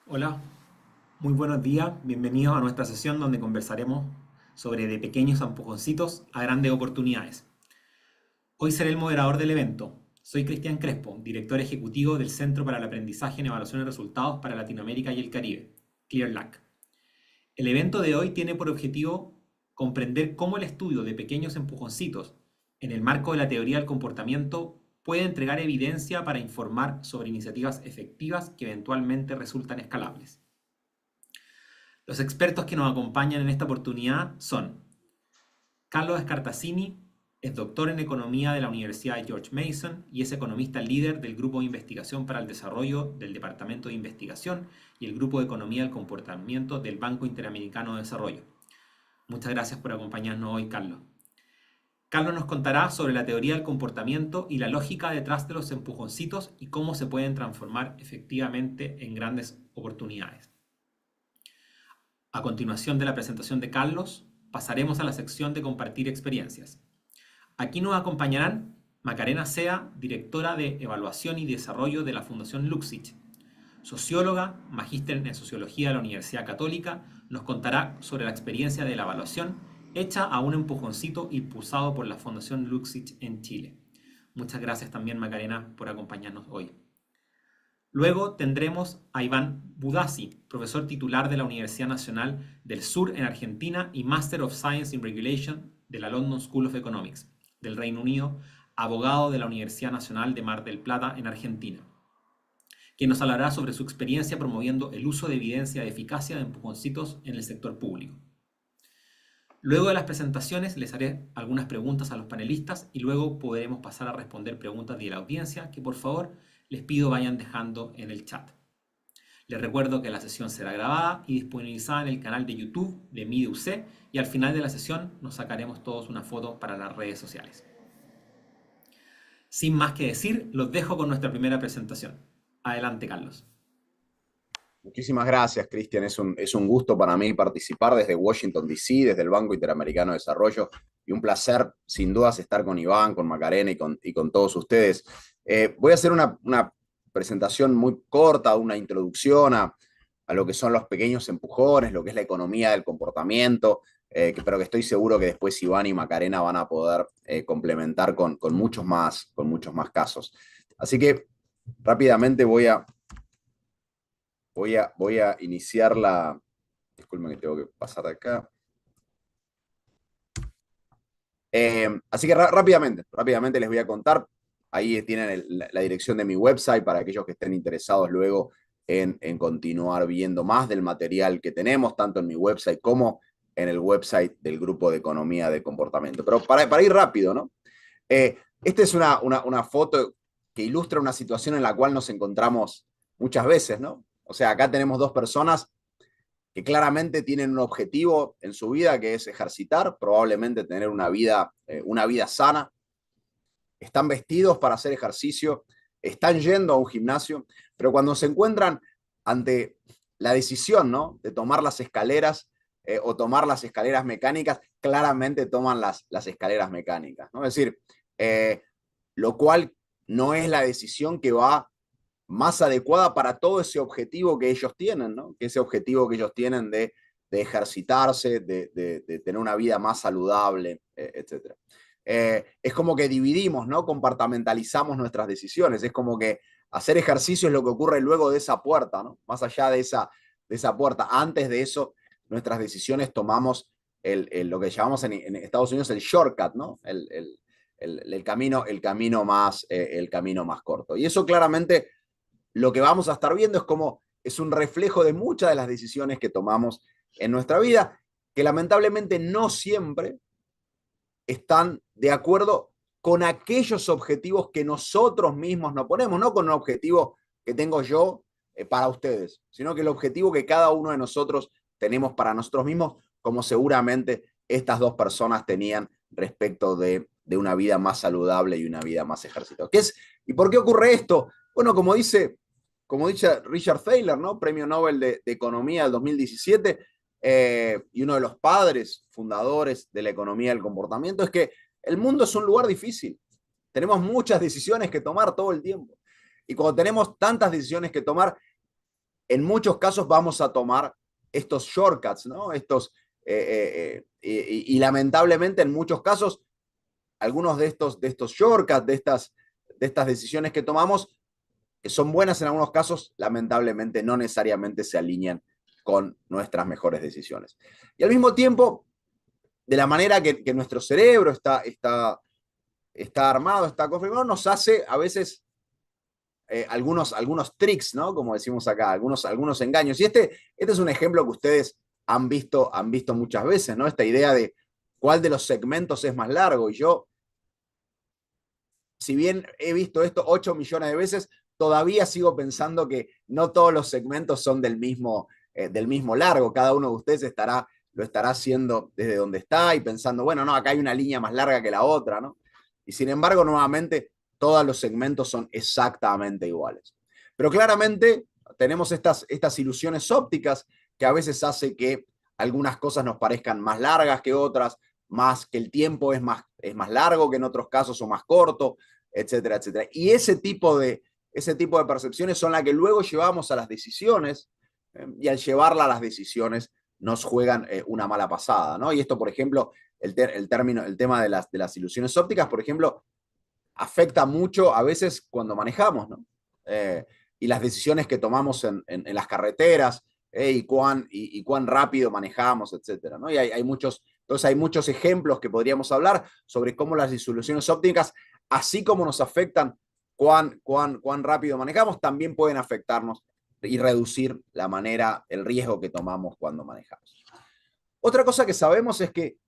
Hola, muy buenos días, bienvenidos a nuestra sesión donde conversaremos sobre de pequeños empujoncitos a grandes oportunidades. Hoy seré el moderador del evento. Soy Cristian Crespo, director ejecutivo del Centro para el Aprendizaje en Evaluación de Resultados para Latinoamérica y el Caribe, ClearLAC. El evento de hoy tiene por objetivo comprender cómo el estudio de pequeños empujoncitos en el marco de la teoría del comportamiento puede entregar evidencia para informar sobre iniciativas efectivas que eventualmente resultan escalables. Los expertos que nos acompañan en esta oportunidad son Carlos Scartazzini, es doctor en economía de la Universidad de George Mason y es economista líder del Grupo de Investigación para el Desarrollo del Departamento de Investigación y el Grupo de Economía del Comportamiento del Banco Interamericano de Desarrollo. Muchas gracias por acompañarnos hoy, Carlos. Carlos nos contará sobre la teoría del comportamiento y la lógica detrás de los empujoncitos y cómo se pueden transformar efectivamente en grandes oportunidades. A continuación de la presentación de Carlos, pasaremos a la sección de compartir experiencias. Aquí nos acompañarán Macarena Sea, directora de Evaluación y Desarrollo de la Fundación Luxich. Socióloga, magíster en Sociología de la Universidad Católica, nos contará sobre la experiencia de la evaluación hecha a un empujoncito impulsado por la Fundación Luxich en Chile. Muchas gracias también, Macarena, por acompañarnos hoy. Luego tendremos a Iván Budassi, profesor titular de la Universidad Nacional del Sur en Argentina y Master of Science in Regulation de la London School of Economics del Reino Unido, abogado de la Universidad Nacional de Mar del Plata en Argentina, quien nos hablará sobre su experiencia promoviendo el uso de evidencia de eficacia de empujoncitos en el sector público. Luego de las presentaciones les haré algunas preguntas a los panelistas y luego podremos pasar a responder preguntas de la audiencia que por favor les pido vayan dejando en el chat. Les recuerdo que la sesión será grabada y disponibilizada en el canal de YouTube de MIDEUC y al final de la sesión nos sacaremos todos una foto para las redes sociales. Sin más que decir, los dejo con nuestra primera presentación. Adelante, Carlos. Muchísimas gracias, Cristian. Es un gusto para mí participar desde Washington, D.C., desde el Banco Interamericano de Desarrollo, y un placer, sin dudas, estar con Iván, con Macarena y con todos ustedes. Voy a hacer una presentación muy corta, una introducción a lo que son los pequeños empujones, lo que es la economía del comportamiento, pero que estoy seguro que después Iván y Macarena van a poder complementar con muchos más casos. Así que rápidamente voy a iniciar la... Disculpen que tengo que pasar de acá. Así que rápidamente les voy a contar. Ahí tienen la dirección de mi website para aquellos que estén interesados luego en continuar viendo más del material que tenemos, tanto en mi website como en el website del Grupo de Economía de Comportamiento. Pero para ir rápido, ¿no? Esta es una foto que ilustra una situación en la cual nos encontramos muchas veces, ¿no? O sea, acá tenemos dos personas que claramente tienen un objetivo en su vida, que es ejercitar, probablemente tener una vida sana, están vestidos para hacer ejercicio, están yendo a un gimnasio, pero cuando se encuentran ante la decisión, ¿no?, de tomar las escaleras o tomar las escaleras mecánicas, claramente toman las escaleras mecánicas, ¿no? Es decir, lo cual no es la decisión que va más adecuada para todo ese objetivo que ellos tienen, ¿no? Que ese objetivo que ellos tienen de ejercitarse, de tener una vida más saludable, etc. Es como que dividimos, ¿no? Compartamentalizamos nuestras decisiones. Es como que hacer ejercicio es lo que ocurre luego de esa puerta, ¿no? Más allá de esa puerta. Antes de eso, nuestras decisiones tomamos lo que llamamos en Estados Unidos el shortcut, ¿no? El camino más corto. Y eso claramente lo que vamos a estar viendo es como es un reflejo de muchas de las decisiones que tomamos en nuestra vida, que lamentablemente no siempre están de acuerdo con aquellos objetivos que nosotros mismos nos ponemos, no con un objetivo que tengo yo para ustedes, sino que el objetivo que cada uno de nosotros tenemos para nosotros mismos, como seguramente estas dos personas tenían respecto de una vida más saludable y una vida más ejercitada. ¿Y por qué ocurre esto? Bueno, como dice Richard Thaler, ¿no? Premio Nobel de Economía del 2017, y uno de los padres fundadores de la economía del comportamiento, es que el mundo es un lugar difícil. Tenemos muchas decisiones que tomar todo el tiempo. Y cuando tenemos tantas decisiones que tomar, en muchos casos vamos a tomar estos shortcuts, ¿no? Y lamentablemente en muchos casos, algunos de estos shortcuts, de estas decisiones que tomamos, que son buenas en algunos casos, lamentablemente no necesariamente se alinean con nuestras mejores decisiones. Y al mismo tiempo, de la manera que nuestro cerebro está armado, está configurado, nos hace a veces algunos tricks, ¿no? Como decimos acá, algunos engaños. Y este es un ejemplo que ustedes han visto muchas veces, ¿no? Esta idea de cuál de los segmentos es más largo. Y yo, si bien he visto esto 8 millones de veces, todavía sigo pensando que no todos los segmentos son del mismo largo. Cada uno de ustedes lo estará haciendo desde donde está y pensando, bueno, no, acá hay una línea más larga que la otra, ¿no? Y sin embargo, nuevamente, todos los segmentos son exactamente iguales. Pero claramente tenemos estas ilusiones ópticas que a veces hace que algunas cosas nos parezcan más largas que otras, más que el tiempo es más largo que en otros casos o más corto, etcétera, etcétera. Y ese tipo de percepciones son las que luego llevamos a las decisiones, y al llevarla a las decisiones nos juegan una mala pasada, ¿no? Y esto, por ejemplo, el tema de las ilusiones ópticas, por ejemplo, afecta mucho a veces cuando manejamos, ¿no? Y las decisiones que tomamos en las carreteras, y cuán rápido manejamos, etcétera, ¿no? Y entonces hay muchos ejemplos que podríamos hablar sobre cómo las ilusiones ópticas, así como nos afectan cuán rápido manejamos, también pueden afectarnos y reducir el riesgo que tomamos cuando manejamos. Otra cosa que sabemos es que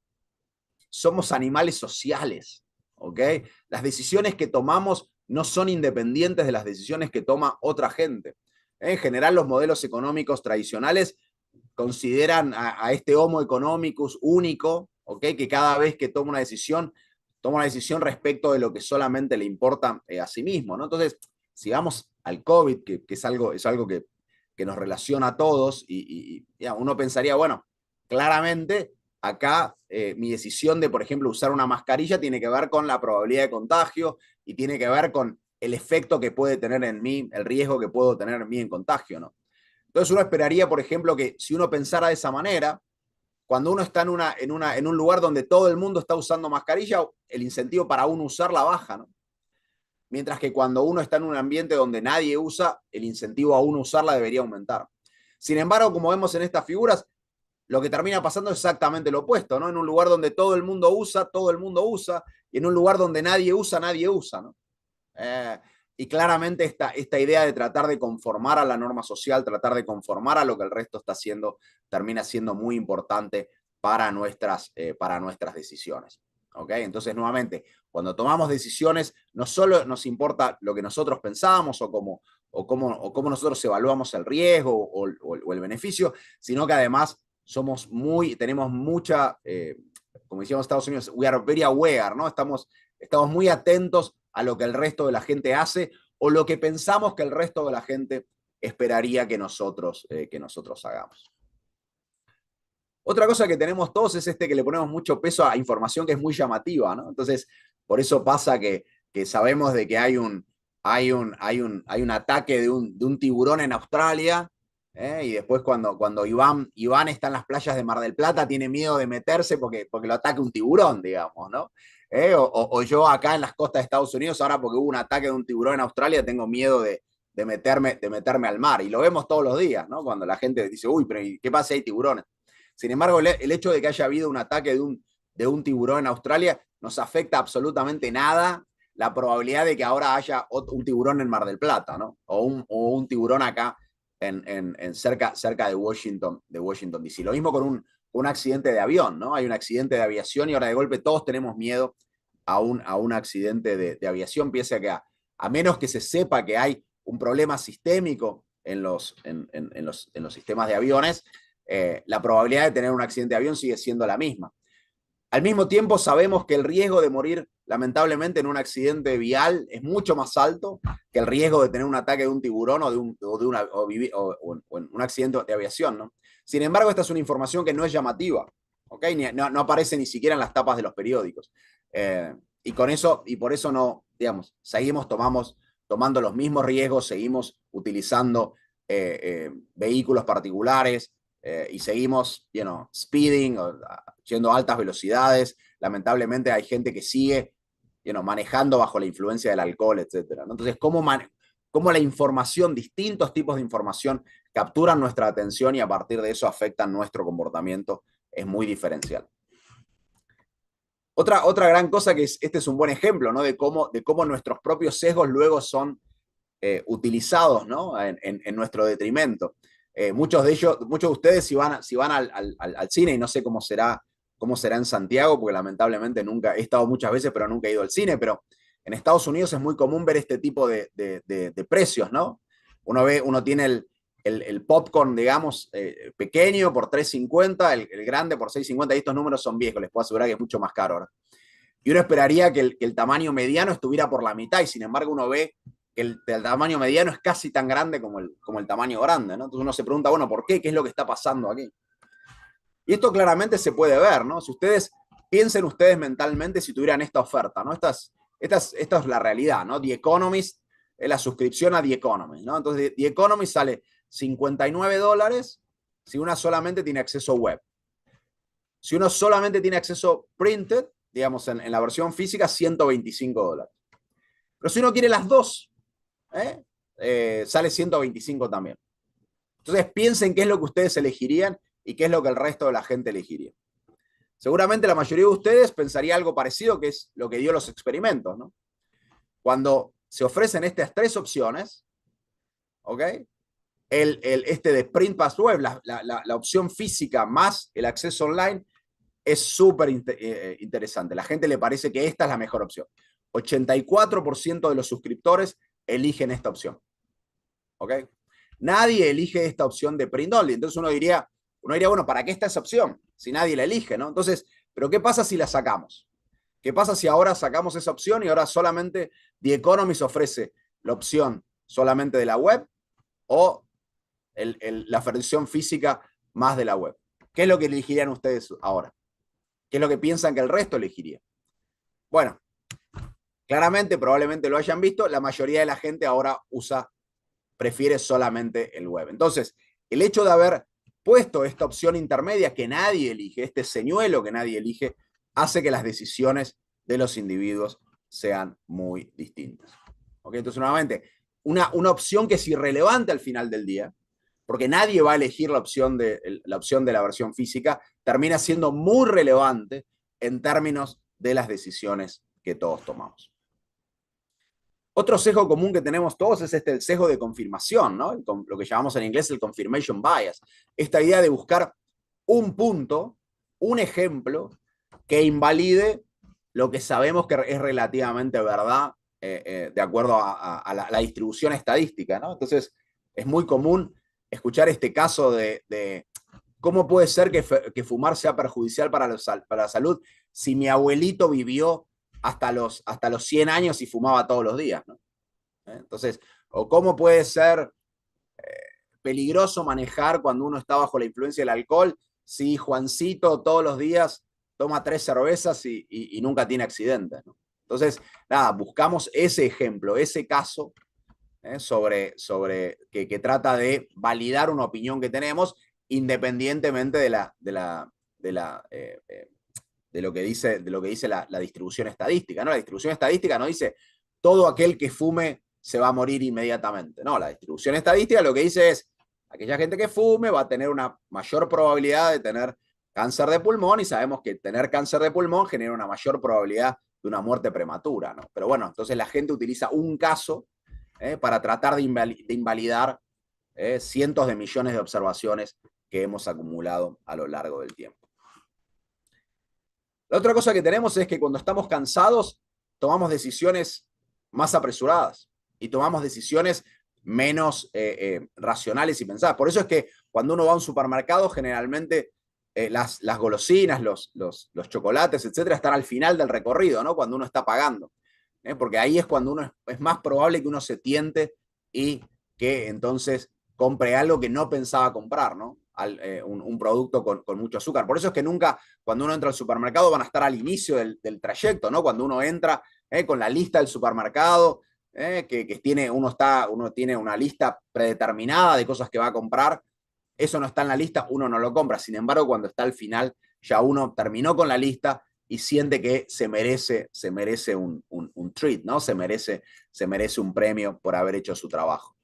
somos animales sociales, ¿ok? Las decisiones que tomamos no son independientes de las decisiones que toma otra gente. En general, los modelos económicos tradicionales consideran a este Homo economicus único, ¿ok? Que cada vez que toma una decisión respecto de lo que solamente le importa a sí mismo, ¿no? Entonces, si vamos al COVID, que es algo que nos relaciona a todos, y uno pensaría, bueno, claramente acá mi decisión de, por ejemplo, usar una mascarilla tiene que ver con la probabilidad de contagio y tiene que ver con el efecto que puede tener en mí, el riesgo que puedo tener en mí en contagio, ¿no? Entonces uno esperaría, por ejemplo, que si uno pensara de esa manera, cuando uno está en un lugar donde todo el mundo está usando mascarilla, el incentivo para uno usarla baja, ¿no? Mientras que cuando uno está en un ambiente donde nadie usa, el incentivo a uno usarla debería aumentar. Sin embargo, como vemos en estas figuras, lo que termina pasando es exactamente lo opuesto, ¿no? En un lugar donde todo el mundo usa, y en un lugar donde nadie usa, ¿no? Y claramente esta idea de tratar de conformar a la norma social, tratar de conformar a lo que el resto está haciendo, termina siendo muy importante para nuestras decisiones. ¿Okay? Entonces, nuevamente, cuando tomamos decisiones, no solo nos importa lo que nosotros pensamos o cómo nosotros evaluamos el riesgo o el beneficio, sino que además tenemos mucha, como decíamos en Estados Unidos, we are very aware, ¿no? Estamos muy atentos a lo que el resto de la gente hace o lo que pensamos que el resto de la gente esperaría que nosotros hagamos. Otra cosa que tenemos todos es que le ponemos mucho peso a información que es muy llamativa, ¿no? Entonces, por eso pasa que sabemos de que hay un ataque de un tiburón en Australia, y después cuando Iván está en las playas de Mar del Plata, tiene miedo de meterse porque lo ataque un tiburón, digamos, ¿no? O yo acá en las costas de Estados Unidos, ahora porque hubo un ataque de un tiburón en Australia, tengo miedo de meterme al mar. Y lo vemos todos los días, ¿no? Cuando la gente dice, uy, pero ¿qué pasa si hay tiburones? Sin embargo, el hecho de que haya habido un ataque de un tiburón en Australia nos afecta absolutamente nada la probabilidad de que ahora haya un tiburón en Mar del Plata, ¿no? O un tiburón acá cerca de Washington DC. Lo mismo con un accidente de avión, ¿no? Hay un accidente de aviación y ahora de golpe todos tenemos miedo a un accidente de aviación, piensa que a menos que se sepa que hay un problema sistémico en los sistemas de aviones, la probabilidad de tener un accidente de avión sigue siendo la misma. Al mismo tiempo, sabemos que el riesgo de morir, lamentablemente, en un accidente vial es mucho más alto que el riesgo de tener un ataque de un tiburón o en un accidente de aviación, ¿no? Sin embargo, esta es una información que no es llamativa, ¿okay? No aparece ni siquiera en las tapas de los periódicos. Y por eso no, digamos, seguimos tomando los mismos riesgos, seguimos utilizando vehículos particulares y seguimos, speeding, yendo a altas velocidades. Lamentablemente hay gente que sigue, manejando bajo la influencia del alcohol, etc. ¿no? Entonces, ¿cómo la información, distintos tipos de información, capturan nuestra atención y a partir de eso afectan nuestro comportamiento? Es muy diferencial. Otra gran cosa que este es un buen ejemplo, ¿no? de cómo nuestros propios sesgos luego son utilizados, ¿no? en nuestro detrimento. Muchos de ustedes, si van al cine, y no sé cómo será en Santiago, porque lamentablemente nunca he estado muchas veces, pero nunca he ido al cine, pero en Estados Unidos es muy común ver este tipo de precios, ¿no? Uno tiene el popcorn, digamos, pequeño por $3.50, el grande por $6.50, y estos números son viejos, les puedo asegurar que es mucho más caro ahora. Y uno esperaría que el tamaño mediano estuviera por la mitad, y sin embargo uno ve que el tamaño mediano es casi tan grande como el tamaño grande, ¿no? Entonces uno se pregunta, bueno, ¿por qué? ¿Qué es lo que está pasando aquí? Y esto claramente se puede ver, ¿no? Si ustedes piensen mentalmente si tuvieran esta oferta, ¿no? Esta es la realidad, ¿no? The Economist es la suscripción a The Economist, ¿no? Entonces The Economist sale $59 si uno solamente tiene acceso web. Si uno solamente tiene acceso printed, digamos, en la versión física, $125. Pero si uno quiere las dos, sale 125 también. Entonces piensen qué es lo que ustedes elegirían y qué es lo que el resto de la gente elegiría. Seguramente la mayoría de ustedes pensaría algo parecido, que es lo que dio los experimentos, ¿no? Cuando se ofrecen estas tres opciones, ¿ok? Este de Print Pass Web, la opción física más el acceso online, es súper interesante. La gente le parece que esta es la mejor opción. 84% de los suscriptores eligen esta opción. ¿Ok? Nadie elige esta opción de print only. Entonces uno diría, bueno, ¿para qué está esa opción? Si nadie la elige, ¿no? Entonces, ¿pero qué pasa si la sacamos? ¿Qué pasa si ahora sacamos esa opción y ahora solamente The Economist ofrece la opción solamente de la web o la versión física más de la web? ¿Qué es lo que elegirían ustedes ahora? ¿Qué es lo que piensan que el resto elegiría? Bueno, claramente, probablemente lo hayan visto, la mayoría de la gente ahora prefiere solamente el web. Entonces, el hecho de haber puesto esta opción intermedia que nadie elige, este señuelo que nadie elige, hace que las decisiones de los individuos sean muy distintas. ¿Okay? Entonces, nuevamente, una opción que es irrelevante al final del día, porque nadie va a elegir la opción de la versión física, termina siendo muy relevante en términos de las decisiones que todos tomamos. Otro sesgo común que tenemos todos es el sesgo de confirmación, ¿no? Lo que llamamos en inglés el confirmation bias. Esta idea de buscar un punto, un ejemplo, que invalide lo que sabemos que es relativamente verdad de acuerdo a la distribución estadística, ¿no? Entonces, es muy común escuchar este caso de cómo puede ser que fumar sea perjudicial para la salud si mi abuelito vivió hasta los 100 años y fumaba todos los días, ¿no? Entonces, o cómo puede ser peligroso manejar cuando uno está bajo la influencia del alcohol si Juancito todos los días toma 3 cervezas y nunca tiene accidentes, ¿no? Entonces, nada, buscamos ese ejemplo, ese caso sobre que trata de validar una opinión que tenemos independientemente de lo que dice la distribución estadística, ¿no? La distribución estadística no dice todo aquel que fume se va a morir inmediatamente. No, la distribución estadística lo que dice es aquella gente que fume va a tener una mayor probabilidad de tener cáncer de pulmón y sabemos que tener cáncer de pulmón genera una mayor probabilidad de una muerte prematura, ¿no? Pero bueno, entonces la gente utiliza un caso para tratar de invalidar cientos de millones de observaciones que hemos acumulado a lo largo del tiempo. La otra cosa que tenemos es que cuando estamos cansados tomamos decisiones más apresuradas y tomamos decisiones menos racionales y pensadas. Por eso es que cuando uno va a un supermercado, generalmente las golosinas, los chocolates, etcétera, están al final del recorrido, ¿no? Cuando uno está pagando. Porque ahí es cuando es más probable que uno se tiente y que entonces compre algo que no pensaba comprar, ¿no? Un producto con mucho azúcar. Por eso es que nunca, cuando uno entra al supermercado, van a estar al inicio del trayecto, ¿no? Cuando uno entra con la lista del supermercado, uno tiene una lista predeterminada de cosas que va a comprar, eso no está en la lista, uno no lo compra. Sin embargo, cuando está al final, ya uno terminó con la lista y siente que se merece un treat, ¿no? Se merece un premio por haber hecho su trabajo.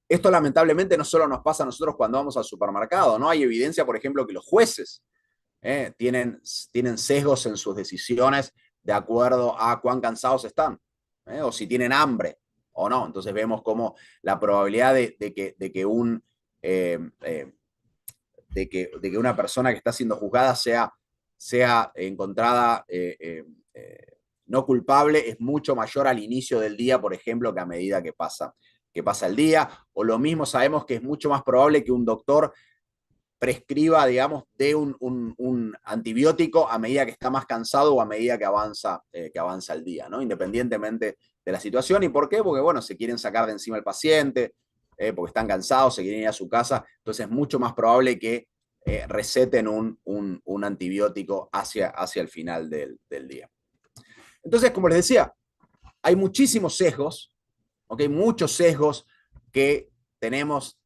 Esto lamentablemente no solo nos pasa a nosotros cuando vamos al supermercado, ¿no? Hay evidencia, por ejemplo, que los jueces tienen sesgos en sus decisiones de acuerdo a cuán cansados están, o si tienen hambre o no. Entonces vemos cómo la probabilidad de que una persona que está siendo juzgada sea encontrada no culpable es mucho mayor al inicio del día, por ejemplo, que a medida que pasa el día. O lo mismo sabemos que es mucho más probable que un doctor prescriba, digamos, de un antibiótico a medida que está más cansado o a medida que avanza el día, ¿no? Independientemente de la situación. ¿Y por qué? Porque, bueno, se quieren sacar de encima al paciente, porque están cansados, se quieren ir a su casa. Entonces es mucho más probable que receten un antibiótico hacia el final del día. Entonces, como les decía, hay muchísimos sesgos, ¿okay? Muchos sesgos que tenemos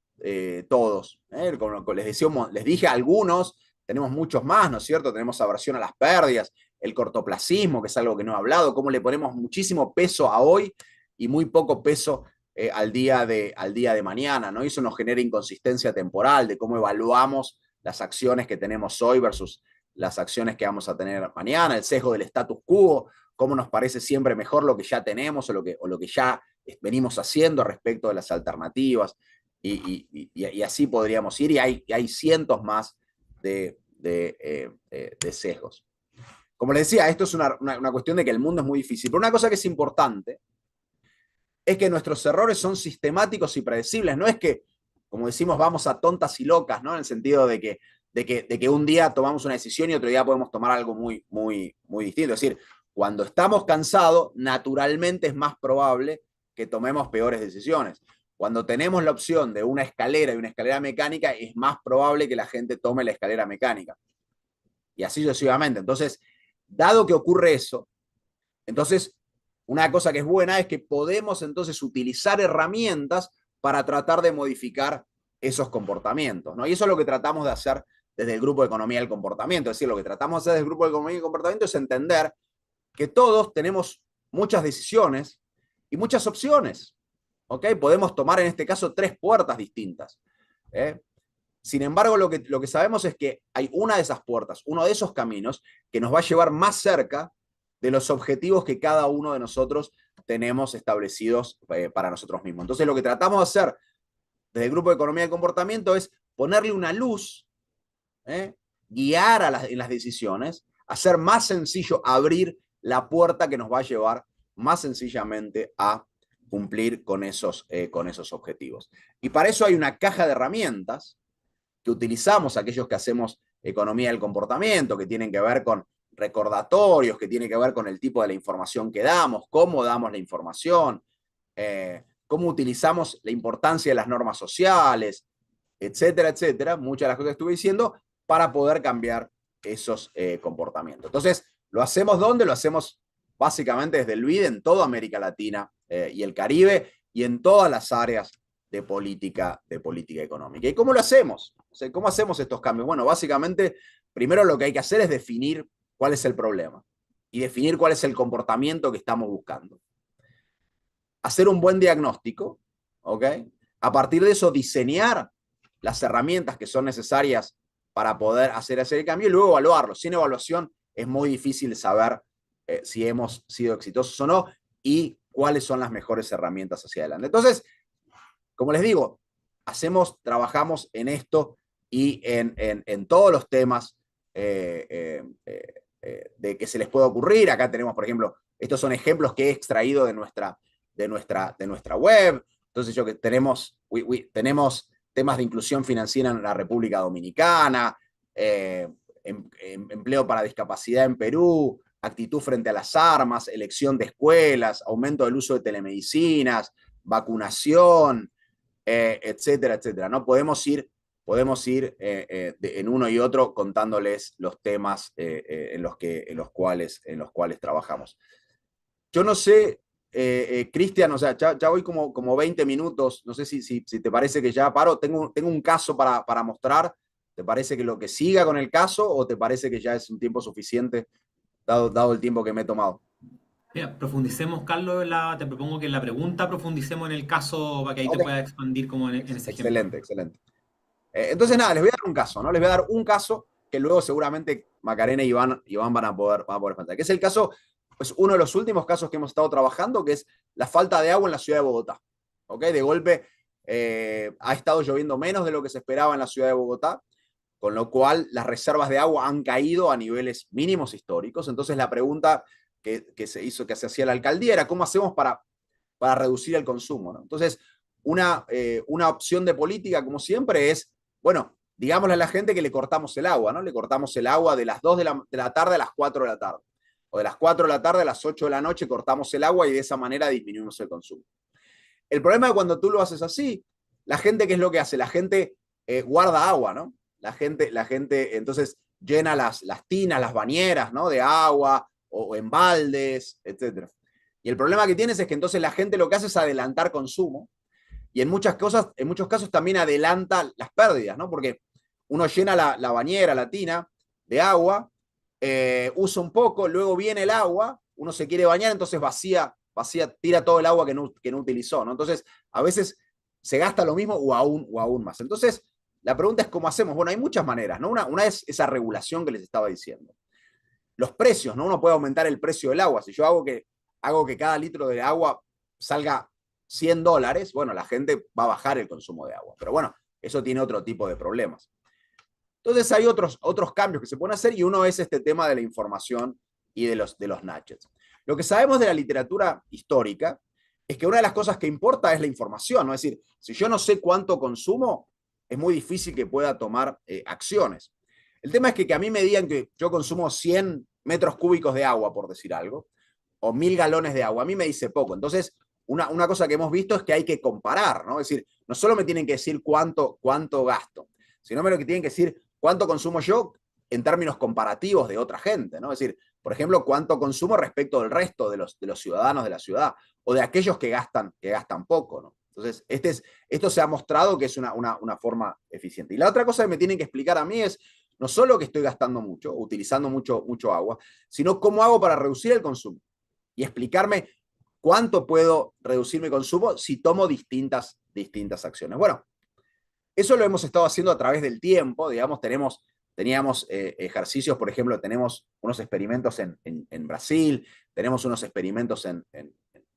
todos. Como les dije algunos, tenemos muchos más, ¿no es cierto? Tenemos aversión a las pérdidas, el cortoplacismo, que es algo que no he hablado, cómo le ponemos muchísimo peso a hoy y muy poco peso al día de mañana, ¿no? Y eso nos genera inconsistencia temporal de cómo evaluamos las acciones que tenemos hoy versus las acciones que vamos a tener mañana, el sesgo del status quo, cómo nos parece siempre mejor lo que ya tenemos o lo que ya venimos haciendo respecto de las alternativas, y así podríamos ir, y hay cientos más de sesgos. Como les decía, esto es una cuestión de que el mundo es muy difícil, pero una cosa que es importante es que nuestros errores son sistemáticos y predecibles, no es que, como decimos, vamos a tontas y locas, ¿no? En el sentido de que un día tomamos una decisión y otro día podemos tomar algo muy, muy, muy distinto. Es decir, cuando estamos cansados, naturalmente es más probable que tomemos peores decisiones. Cuando tenemos la opción de una escalera y una escalera mecánica, es más probable que la gente tome la escalera mecánica. Y así sucesivamente. Entonces, dado que ocurre eso, entonces una cosa que es buena es que podemos entonces utilizar herramientas para tratar de modificar esos comportamientos, ¿no? Y eso es lo que tratamos de hacer desde el Grupo de Economía del Comportamiento. Es decir, lo que tratamos de hacer desde el Grupo de Economía del Comportamiento es entender que todos tenemos muchas decisiones y muchas opciones, ¿ok? Podemos tomar en este caso 3 puertas distintas. Sin embargo, lo que sabemos es que hay una de esas puertas, uno de esos caminos que nos va a llevar más cerca de los objetivos que cada uno de nosotros tenemos establecidos para nosotros mismos. Entonces, lo que tratamos de hacer desde el Grupo de Economía del Comportamiento es ponerle una luz, guiar en las decisiones, hacer más sencillo abrir la puerta que nos va a llevar más sencillamente a cumplir con esos objetivos. Y para eso hay una caja de herramientas que utilizamos aquellos que hacemos economía del comportamiento, que tienen que ver con recordatorios, que tiene que ver con el tipo de la información que damos, cómo damos la información, cómo utilizamos la importancia de las normas sociales, etcétera, etcétera, muchas de las cosas que estuve diciendo, para poder cambiar esos comportamientos. Entonces, ¿lo hacemos dónde? Lo hacemos básicamente desde el BID en toda América Latina y el Caribe y en todas las áreas de política económica. ¿Y cómo lo hacemos? O sea, ¿cómo hacemos estos cambios? Bueno, básicamente, primero lo que hay que hacer es definir cuál es el problema y definir cuál es el comportamiento que estamos buscando. Hacer un buen diagnóstico, ¿ok? A partir de eso, diseñar las herramientas que son necesarias para poder hacer el cambio y luego evaluarlo. Sin evaluación es muy difícil saber si hemos sido exitosos o no y cuáles son las mejores herramientas hacia adelante. Entonces, como les digo, trabajamos en esto y en todos los temas de que se les pueda ocurrir. Acá tenemos, por ejemplo, estos son ejemplos que he extraído de nuestra web. Entonces, tenemos temas de inclusión financiera en la República Dominicana, empleo para discapacidad en Perú, actitud frente a las armas, elección de escuelas, aumento del uso de telemedicinas, vacunación, etcétera, etcétera, ¿no? Podemos ir en uno y otro contándoles los temas en los cuales trabajamos. Yo no sé Cristian, o sea, ya voy como 20 minutos, no sé si te parece que ya paro, tengo un caso para mostrar, ¿te parece que lo que siga con el caso o te parece que ya es un tiempo suficiente dado el tiempo que me he tomado? Mira, profundicemos, Carlos, te propongo que en la pregunta profundicemos en el caso para que ahí te Ok. puedas expandir como en ese ejemplo. Excelente, excelente. Entonces, nada, les voy a dar un caso, ¿no? Les voy a dar un caso que luego seguramente Macarena y Iván van a poder plantear, que es el caso, pues uno de los últimos casos que hemos estado trabajando, que es la falta de agua en la ciudad de Bogotá. ¿Ok? De golpe ha estado lloviendo menos de lo que se esperaba en la ciudad de Bogotá, con lo cual las reservas de agua han caído a niveles mínimos históricos. Entonces la pregunta que se hacía la alcaldía era cómo hacemos para reducir el consumo, ¿no? Entonces, una opción de política, como siempre, es, bueno, digámosle a la gente que le cortamos el agua, ¿no? Le cortamos el agua de las 2 de la tarde a las 4 de la tarde. O de las 4 de la tarde a las 8 de la noche cortamos el agua y de esa manera disminuimos el consumo. El problema es cuando tú lo haces así, la gente, ¿qué es lo que hace? La gente guarda agua, ¿no? La gente entonces llena las tinas, las bañeras, ¿no? De agua o en baldes, etc. Y el problema que tienes es que entonces la gente lo que hace es adelantar consumo y en muchos casos también adelanta las pérdidas, ¿no? Porque uno llena la bañera, la tina de agua, usa un poco, luego viene el agua, uno se quiere bañar, entonces vacía, tira todo el agua que no utilizó, ¿no? Entonces, a veces se gasta lo mismo o aún más. Entonces, la pregunta es cómo hacemos. Bueno, hay muchas maneras, ¿no? Una es esa regulación que les estaba diciendo. Los precios, ¿no? Uno puede aumentar el precio del agua. Si yo hago que cada litro de agua salga $100, bueno, la gente va a bajar el consumo de agua. Pero bueno, eso tiene otro tipo de problemas. Entonces hay otros cambios que se pueden hacer y uno es este tema de la información y de los nudges. Lo que sabemos de la literatura histórica es que una de las cosas que importa es la información, ¿no? Es decir, si yo no sé cuánto consumo, es muy difícil que pueda tomar acciones. El tema es que a mí me digan que yo consumo 100 metros cúbicos de agua, por decir algo, o 1000 galones de agua, a mí me dice poco. Entonces, una cosa que hemos visto es que hay que comparar, ¿no? Es decir, no solo me tienen que decir cuánto gasto, sino lo que tienen que decir cuánto consumo yo en términos comparativos de otra gente, ¿no? Es decir, por ejemplo, cuánto consumo respecto del resto de los ciudadanos de la ciudad o de aquellos que gastan poco, ¿no? Entonces, esto se ha mostrado que es una forma eficiente. Y la otra cosa que me tienen que explicar a mí es no solo que estoy gastando mucho, utilizando mucho agua, sino cómo hago para reducir el consumo y explicarme cuánto puedo reducir mi consumo si tomo distintas acciones. Bueno, eso lo hemos estado haciendo a través del tiempo, digamos, teníamos ejercicios, por ejemplo, tenemos unos experimentos en Brasil, tenemos unos experimentos en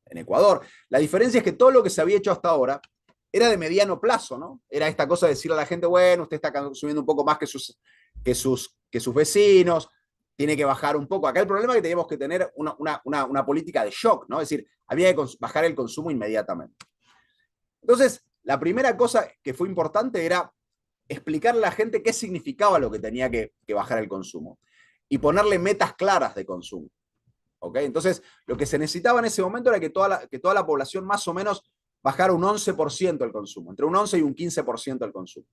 Ecuador. La diferencia es que todo lo que se había hecho hasta ahora era de mediano plazo, ¿no? Era esta cosa de decirle a la gente, bueno, usted está consumiendo un poco más que sus vecinos, tiene que bajar un poco. Acá el problema es que teníamos que tener una política de shock, ¿no? Es decir, había que bajar el consumo inmediatamente. Entonces, la primera cosa que fue importante era explicarle a la gente qué significaba lo que tenía que bajar el consumo y ponerle metas claras de consumo. ¿Ok? Entonces, lo que se necesitaba en ese momento era que toda la población más o menos bajara un 11% el consumo, entre un 11 y un 15% el consumo.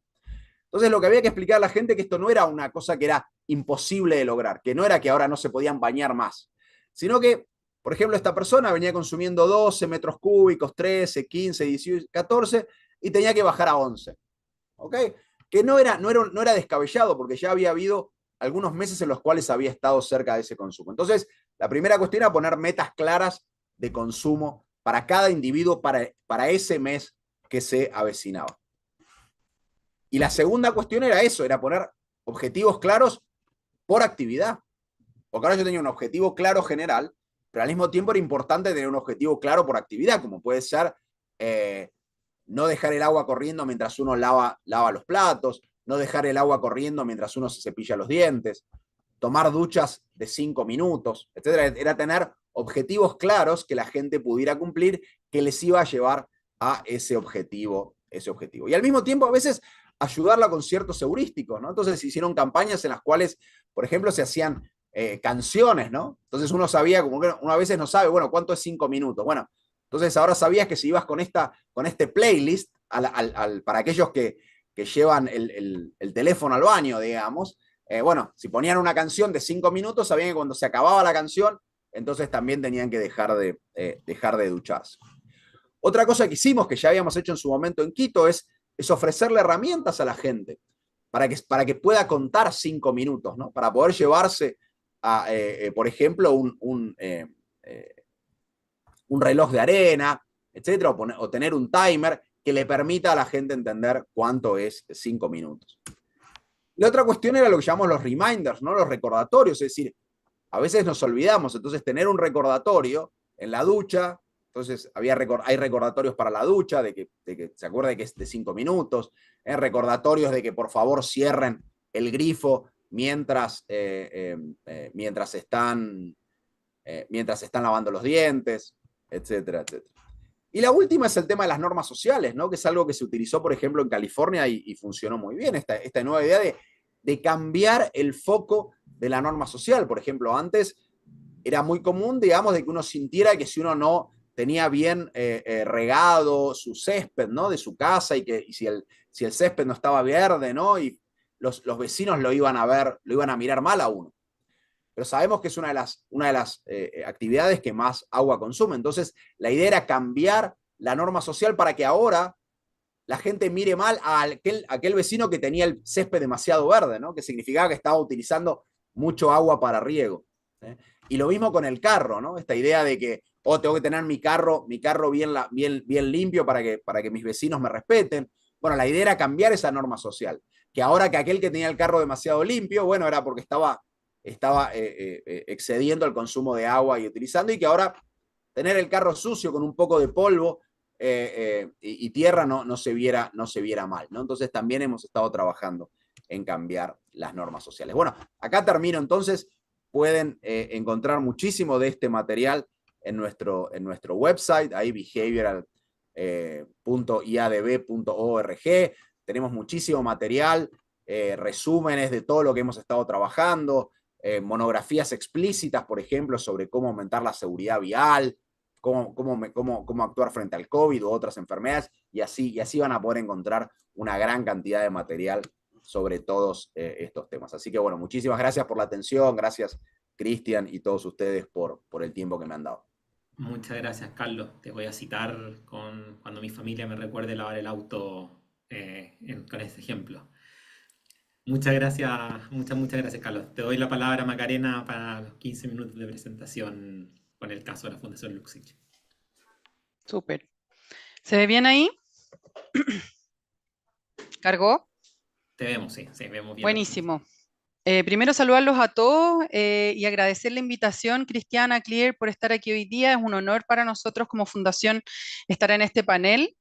Entonces, lo que había que explicar a la gente es que esto no era una cosa que era imposible de lograr, que no era que ahora no se podían bañar más, sino que, por ejemplo, esta persona venía consumiendo 12 metros cúbicos, 13, 15, 18, 14 y tenía que bajar a 11. ¿Ok? Que no era descabellado porque ya había habido algunos meses en los cuales había estado cerca de ese consumo. Entonces, la primera cuestión era poner metas claras de consumo para cada individuo para ese mes que se avecinaba. Y la segunda cuestión era eso, era poner objetivos claros por actividad. Porque ahora yo tenía un objetivo claro general, pero al mismo tiempo era importante tener un objetivo claro por actividad, como puede ser no dejar el agua corriendo mientras uno lava los platos, no dejar el agua corriendo mientras uno se cepilla los dientes, tomar duchas de 5 minutos, etc. Era tener objetivos claros que la gente pudiera cumplir, que les iba a llevar a ese objetivo. Y al mismo tiempo, a veces, ayudarla con ciertos heurísticos, ¿no? Entonces se hicieron campañas en las cuales, por ejemplo, se hacían canciones, ¿no? Entonces uno sabía, como que uno a veces no sabe, bueno, ¿cuánto es 5 minutos? Bueno, entonces ahora sabías que si ibas con este playlist, para aquellos que llevan el teléfono al baño, digamos, bueno, si ponían una canción de 5 minutos, sabían que cuando se acababa la canción, entonces también tenían que dejar de ducharse. Otra cosa que hicimos, que ya habíamos hecho en su momento en Quito, es ofrecerle herramientas a la gente para que pueda contar 5 minutos, ¿no? Para poder llevarse, por ejemplo, un reloj de arena, etcétera, o tener un timer que le permita a la gente entender cuánto es 5 minutos. La otra cuestión era lo que llamamos los reminders, ¿no? Los recordatorios, es decir, a veces nos olvidamos, entonces tener un recordatorio en la ducha, entonces hay recordatorios para la ducha, de que se acuerde que es de 5 minutos, recordatorios de que por favor cierren el grifo mientras están lavando los dientes, etcétera, etcétera. Y la última es el tema de las normas sociales, ¿no? Que es algo que se utilizó, por ejemplo, en California y funcionó muy bien, esta nueva idea de cambiar el foco de la norma social. Por ejemplo, antes era muy común, digamos, de que uno sintiera que si uno no tenía bien regado su césped, ¿no? De su casa y si el césped no estaba verde, ¿no? Y los vecinos lo iban a mirar mal a uno. Pero sabemos que es una de las actividades que más agua consume. Entonces, la idea era cambiar la norma social para que ahora la gente mire mal a aquel vecino que tenía el césped demasiado verde, ¿no? Que significaba que estaba utilizando mucho agua para riego. Y lo mismo con el carro, ¿no? Esta idea de que, tengo que tener mi carro bien limpio para que mis vecinos me respeten. Bueno, la idea era cambiar esa norma social. Que ahora que aquel que tenía el carro demasiado limpio, bueno, era porque estaba excediendo el consumo de agua y utilizando, y que ahora tener el carro sucio con un poco de polvo y tierra no se viera mal, ¿no? Entonces también hemos estado trabajando en cambiar las normas sociales. Bueno, acá termino entonces. Pueden encontrar muchísimo de este material en nuestro website, ahí behavioral.iadb.org. Tenemos muchísimo material, resúmenes de todo lo que hemos estado trabajando, monografías explícitas, por ejemplo, sobre cómo aumentar la seguridad vial, cómo actuar frente al COVID u otras enfermedades, y así van a poder encontrar una gran cantidad de material sobre todos estos temas. Así que bueno, muchísimas gracias por la atención, gracias Cristian y todos ustedes por el tiempo que me han dado. Muchas gracias, Carlos. Te voy a citar cuando mi familia me recuerde lavar el auto con ese ejemplo. Muchas gracias, muchas gracias, Carlos. Te doy la palabra, Macarena, para los 15 minutos de presentación con el caso de la Fundación Luxich. Súper. ¿Se ve bien ahí? ¿Cargó? Te vemos, sí, vemos bien. Buenísimo. Primero saludarlos a todos y agradecer la invitación, Cristiana, Clear, por estar aquí hoy día. Es un honor para nosotros como fundación estar en este panel.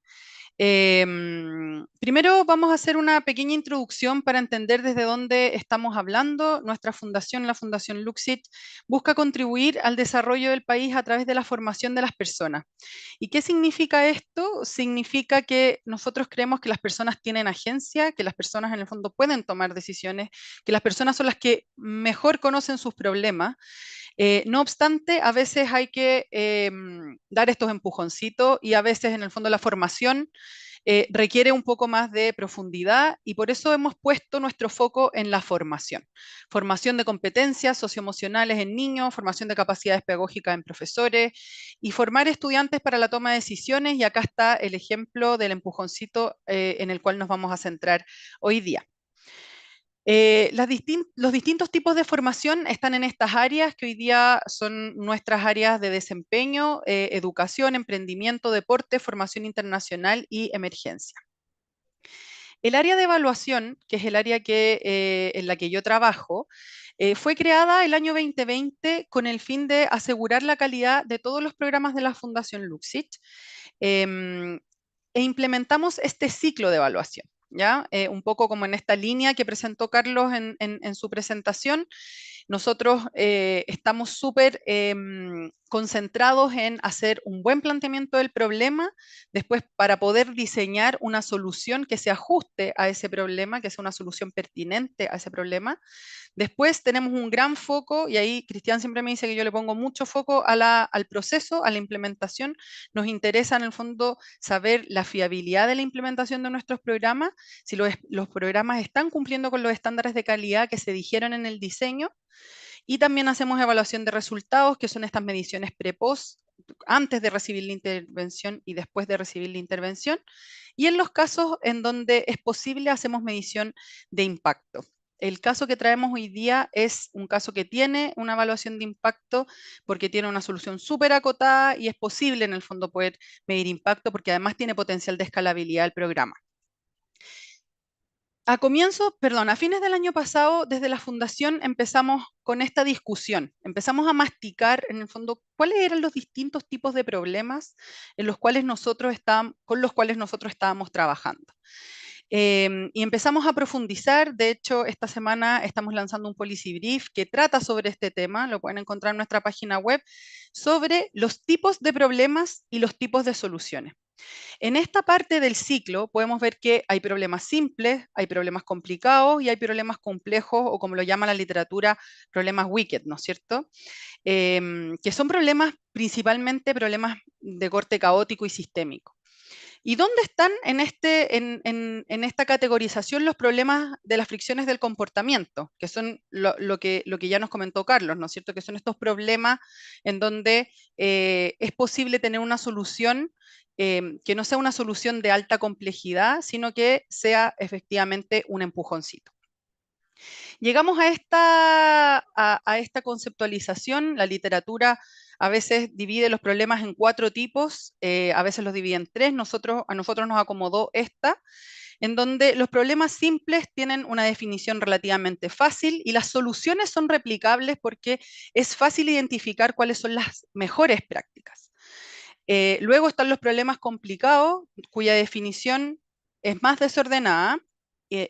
Primero vamos a hacer una pequeña introducción para entender desde dónde estamos hablando. Nuestra fundación, la Fundación Luxich, busca contribuir al desarrollo del país a través de la formación de las personas. ¿Y qué significa esto? Significa que nosotros creemos que las personas tienen agencia, que las personas en el fondo pueden tomar decisiones, que las personas son las que mejor conocen sus problemas. No obstante, a veces hay que dar estos empujoncitos y a veces en el fondo la formación requiere un poco más de profundidad y por eso hemos puesto nuestro foco en la formación. Formación de competencias socioemocionales en niños, formación de capacidades pedagógicas en profesores y formar estudiantes para la toma de decisiones, y acá está el ejemplo del empujoncito en el cual nos vamos a centrar hoy día. Los distintos tipos de formación están en estas áreas que hoy día son nuestras áreas de desempeño: educación, emprendimiento, deporte, formación internacional y emergencia. El área de evaluación, que es el área en la que yo trabajo, fue creada el año 2020 con el fin de asegurar la calidad de todos los programas de la Fundación Luxich, e implementamos este ciclo de evaluación. ¿Ya? Un poco como en esta línea que presentó Carlos en su presentación. Nosotros estamos súper concentrados en hacer un buen planteamiento del problema, después para poder diseñar una solución que se ajuste a ese problema, que sea una solución pertinente a ese problema. Después tenemos un gran foco, y ahí Cristian siempre me dice que yo le pongo mucho foco al proceso, a la implementación. Nos interesa en el fondo saber la fiabilidad de la implementación de nuestros programas, si los programas están cumpliendo con los estándares de calidad que se dijeron en el diseño. Y también hacemos evaluación de resultados, que son estas mediciones pre-post, antes de recibir la intervención y después de recibir la intervención. Y en los casos en donde es posible, hacemos medición de impacto. El caso que traemos hoy día es un caso que tiene una evaluación de impacto porque tiene una solución súper acotada y es posible en el fondo poder medir impacto porque además tiene potencial de escalabilidad del programa. A fines del año pasado, desde la fundación empezamos con esta discusión, empezamos a masticar en el fondo cuáles eran los distintos tipos de problemas con los cuales nosotros estábamos trabajando. Y empezamos a profundizar. De hecho, esta semana estamos lanzando un policy brief que trata sobre este tema, lo pueden encontrar en nuestra página web, sobre los tipos de problemas y los tipos de soluciones. En esta parte del ciclo podemos ver que hay problemas simples, hay problemas complicados y hay problemas complejos, o como lo llama la literatura, problemas wicked, ¿no es cierto? Que son problemas, principalmente problemas de corte caótico y sistémico. ¿Y dónde están en esta categorización los problemas de las fricciones del comportamiento? Que son lo que ya nos comentó Carlos, ¿no es cierto? Que son estos problemas en donde es posible tener una solución que no sea una solución de alta complejidad, sino que sea efectivamente un empujoncito. Llegamos a esta conceptualización. La literatura a veces divide los problemas en 4 tipos, a veces los divide en 3, a nosotros nos acomodó esta, en donde los problemas simples tienen una definición relativamente fácil y las soluciones son replicables porque es fácil identificar cuáles son las mejores prácticas. Luego están los problemas complicados, cuya definición es más desordenada.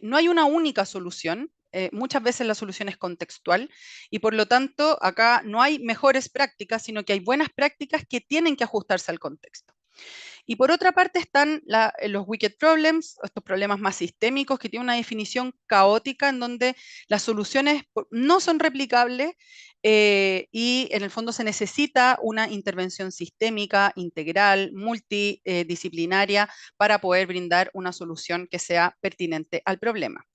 No hay una única solución, muchas veces la solución es contextual y por lo tanto acá no hay mejores prácticas, sino que hay buenas prácticas que tienen que ajustarse al contexto. Y por otra parte están los wicked problems, estos problemas más sistémicos que tienen una definición caótica en donde las soluciones no son replicables y en el fondo se necesita una intervención sistémica, integral, multidisciplinaria para poder brindar una solución que sea pertinente al problema.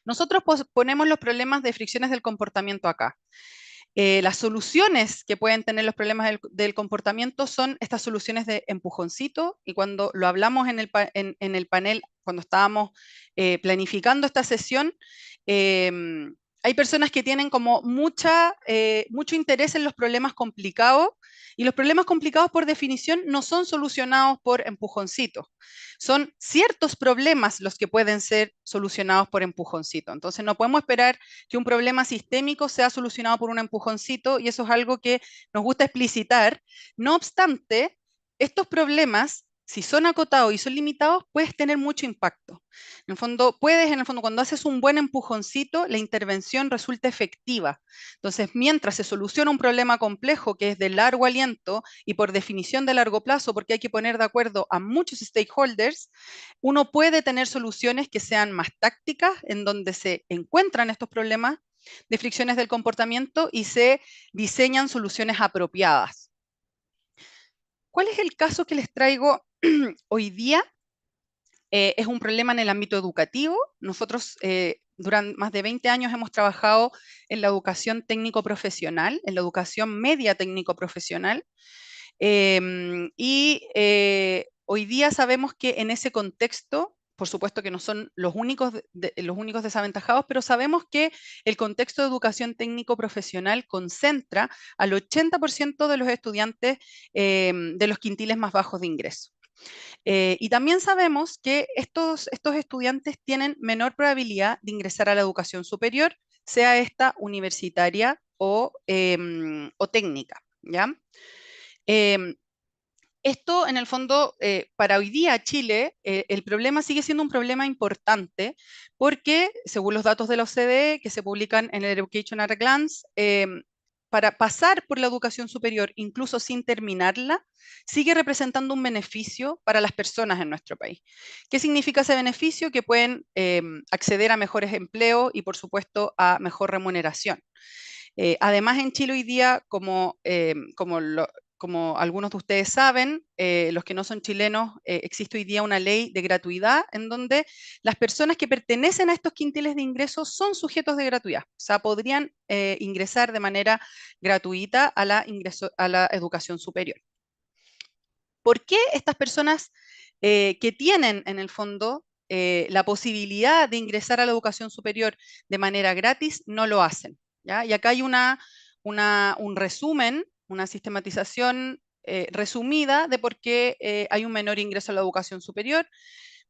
Nosotros ponemos los problemas de fricciones del comportamiento acá. Las soluciones que pueden tener los problemas del comportamiento son estas soluciones de empujoncito, y cuando lo hablamos en el panel, cuando estábamos planificando esta sesión, hay personas que tienen como mucho interés en los problemas complicados, y los problemas complicados por definición no son solucionados por empujoncitos. Son ciertos problemas los que pueden ser solucionados por empujoncito. Entonces no podemos esperar que un problema sistémico sea solucionado por un empujoncito, y eso es algo que nos gusta explicitar. No obstante, estos problemas, si son acotados y son limitados, puedes tener mucho impacto. En el fondo, cuando haces un buen empujoncito, la intervención resulta efectiva. Entonces, mientras se soluciona un problema complejo que es de largo aliento y por definición de largo plazo, porque hay que poner de acuerdo a muchos stakeholders, uno puede tener soluciones que sean más tácticas, en donde se encuentran estos problemas de fricciones del comportamiento y se diseñan soluciones apropiadas. ¿Cuál es el caso que les traigo hoy día? Es un problema en el ámbito educativo. Nosotros durante más de 20 años hemos trabajado en la educación técnico-profesional, en la educación media técnico-profesional, hoy día sabemos que en ese contexto, por supuesto que no son los únicos desaventajados, pero sabemos que el contexto de educación técnico-profesional concentra al 80% de los estudiantes de los quintiles más bajos de ingreso. Y también sabemos que estos estudiantes tienen menor probabilidad de ingresar a la educación superior, sea esta universitaria o técnica, ¿ya? Esto, en el fondo, para hoy día Chile, el problema sigue siendo un problema importante porque, según los datos de la OCDE que se publican en el Education at a Glance, para pasar por la educación superior, incluso sin terminarla, sigue representando un beneficio para las personas en nuestro país. ¿Qué significa ese beneficio? Que pueden acceder a mejores empleos y, por supuesto, a mejor remuneración. Además, en Chile hoy día, como como algunos de ustedes saben, los que no son chilenos, existe hoy día una ley de gratuidad en donde las personas que pertenecen a estos quintiles de ingresos son sujetos de gratuidad. O sea, podrían ingresar de manera gratuita a la educación superior. ¿Por qué estas personas que tienen en el fondo la posibilidad de ingresar a la educación superior de manera gratis no lo hacen? ¿Ya? Y acá hay un resumen, una sistematización resumida de por qué hay un menor ingreso a la educación superior.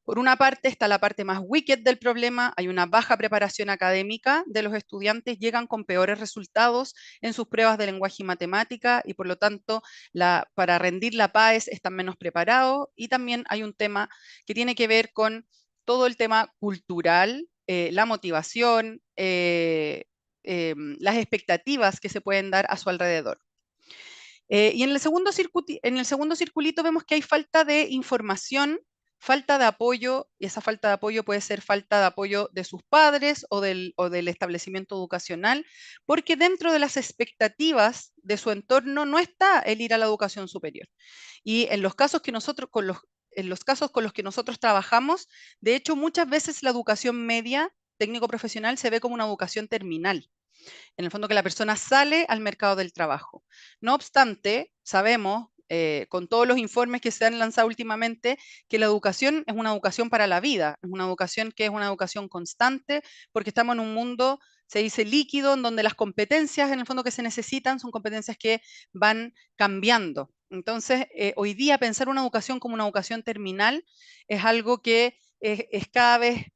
Por una parte está la parte más wicked del problema, hay una baja preparación académica de los estudiantes, llegan con peores resultados en sus pruebas de lenguaje y matemática y por lo tanto para rendir la PAES están menos preparados, y también hay un tema que tiene que ver con todo el tema cultural, la motivación, las expectativas que se pueden dar a su alrededor. Y en el segundo circulito vemos que hay falta de información, falta de apoyo, y esa falta de apoyo puede ser falta de apoyo de sus padres o del establecimiento educacional, porque dentro de las expectativas de su entorno no está el ir a la educación superior. Y en los casos en los casos con los que nosotros trabajamos, de hecho, muchas veces la educación media técnico profesional se ve como una educación terminal. En el fondo, que la persona sale al mercado del trabajo. No obstante, sabemos, con todos los informes que se han lanzado últimamente, que la educación es una educación para la vida, es una educación que es una educación constante, porque estamos en un mundo, se dice líquido, en donde las competencias, en el fondo, que se necesitan son competencias que van cambiando. Entonces, hoy día pensar una educación como una educación terminal es algo que es cada vez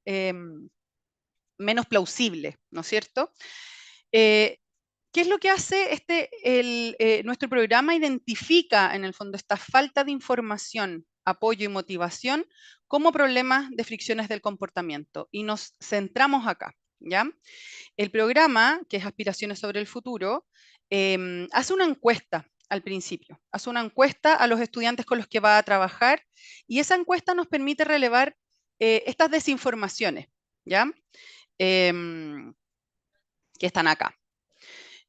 menos plausible, ¿no es cierto? ¿Qué es lo que hace nuestro programa? Identifica en el fondo esta falta de información, apoyo y motivación como problemas de fricciones del comportamiento, y nos centramos acá, ¿ya? El programa, que es Aspiraciones sobre el Futuro, hace una encuesta al principio, hace una encuesta a los estudiantes con los que va a trabajar, y esa encuesta nos permite relevar estas desinformaciones, ¿ya? Que están acá.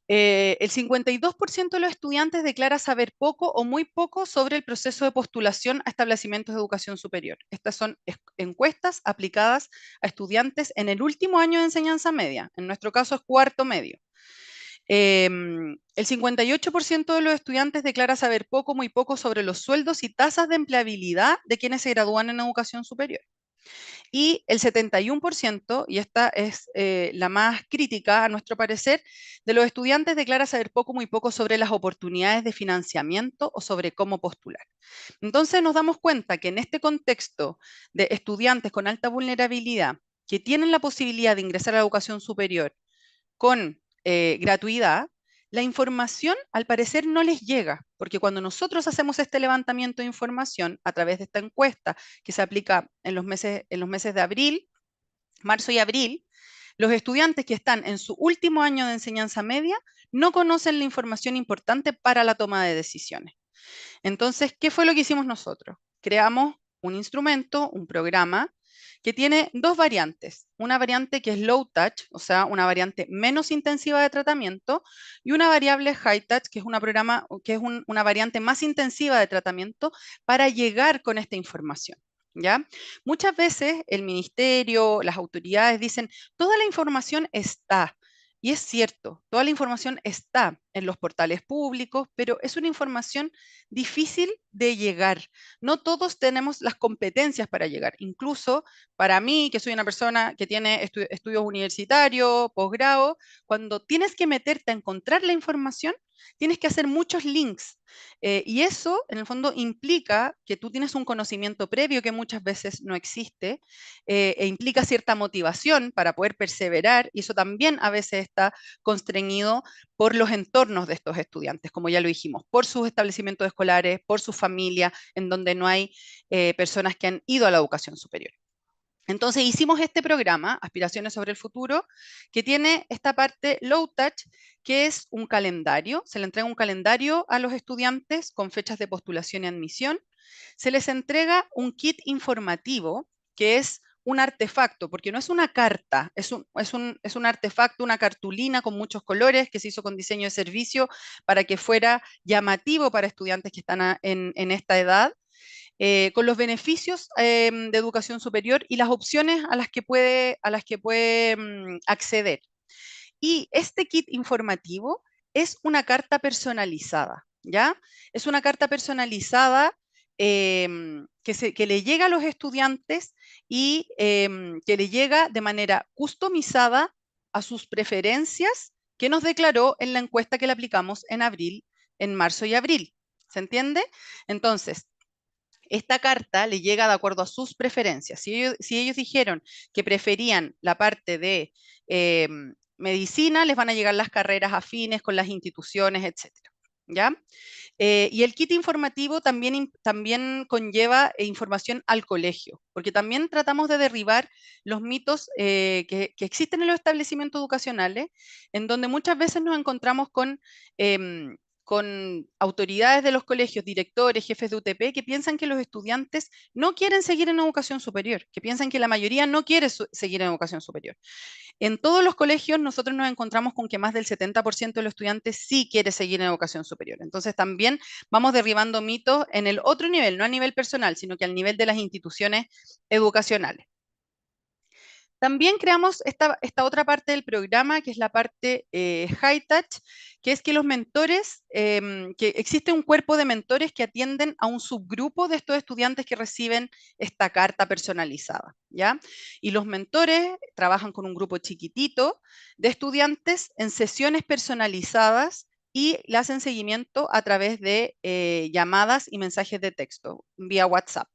El 52% de los estudiantes declara saber poco o muy poco sobre el proceso de postulación a establecimientos de educación superior. Estas son encuestas aplicadas a estudiantes en el último año de enseñanza media. En nuestro caso es cuarto medio. El 58% de los estudiantes declara saber poco, muy poco sobre los sueldos y tasas de empleabilidad de quienes se gradúan en educación superior. Y el 71%, y esta es la más crítica a nuestro parecer, de los estudiantes declara saber poco, muy poco sobre las oportunidades de financiamiento o sobre cómo postular. Entonces nos damos cuenta que en este contexto de estudiantes con alta vulnerabilidad que tienen la posibilidad de ingresar a la educación superior con gratuidad, la información al parecer no les llega, porque cuando nosotros hacemos este levantamiento de información a través de esta encuesta que se aplica en los meses de abril, marzo y abril, los estudiantes que están en su último año de enseñanza media no conocen la información importante para la toma de decisiones. Entonces, ¿qué fue lo que hicimos nosotros? Creamos un instrumento, un programa, que tiene dos variantes. Una variante que es low touch, o sea, una variante menos intensiva de tratamiento, y una variable high touch, que es una variante más intensiva de tratamiento para llegar con esta información. ¿Ya? Muchas veces el ministerio, las autoridades dicen, toda la información está. Y es cierto, toda la información está en los portales públicos, pero es una información difícil de llegar. No todos tenemos las competencias para llegar. Incluso para mí, que soy una persona que tiene estudios universitarios, posgrado, cuando tienes que meterte a encontrar la información, tienes que hacer muchos links. Y eso, en el fondo, implica que tú tienes un conocimiento previo que muchas veces no existe, e implica cierta motivación para poder perseverar, y eso también a veces está constreñido por los entornos de estos estudiantes, como ya lo dijimos, por sus establecimientos escolares, por su familia, en donde no hay personas que han ido a la educación superior. Entonces hicimos este programa, Aspiraciones sobre el Futuro, que tiene esta parte low touch, que es un calendario. Se le entrega un calendario a los estudiantes con fechas de postulación y admisión. Se les entrega un kit informativo, que es un artefacto, porque no es una carta, es un artefacto, una cartulina con muchos colores que se hizo con diseño de servicio para que fuera llamativo para estudiantes que están en esta edad, con los beneficios de educación superior y las opciones a las que puede acceder. Y este kit informativo es una carta personalizada, ¿ya? Es una carta personalizada que le llega a los estudiantes y que le llega de manera customizada a sus preferencias que nos declaró en la encuesta que le aplicamos en marzo y abril. ¿Se entiende? Entonces, esta carta le llega de acuerdo a sus preferencias. Si ellos dijeron que preferían la parte de medicina, les van a llegar las carreras afines con las instituciones, etcétera, ¿ya? Y el kit informativo también conlleva información al colegio, porque también tratamos de derribar los mitos que existen en los establecimientos educacionales, en donde muchas veces nos encontramos con autoridades de los colegios, directores, jefes de UTP, que piensan que los estudiantes no quieren seguir en educación superior, que piensan que la mayoría no quiere seguir en educación superior. En todos los colegios nosotros nos encontramos con que más del 70% de los estudiantes sí quiere seguir en educación superior. Entonces también vamos derribando mitos en el otro nivel, no a nivel personal, sino que al nivel de las instituciones educacionales. También creamos esta otra parte del programa, que es la parte High Touch, que es que los mentores, que existe un cuerpo de mentores que atienden a un subgrupo de estos estudiantes que reciben esta carta personalizada, ¿ya? Y los mentores trabajan con un grupo chiquitito de estudiantes en sesiones personalizadas y le hacen seguimiento a través de llamadas y mensajes de texto vía WhatsApp.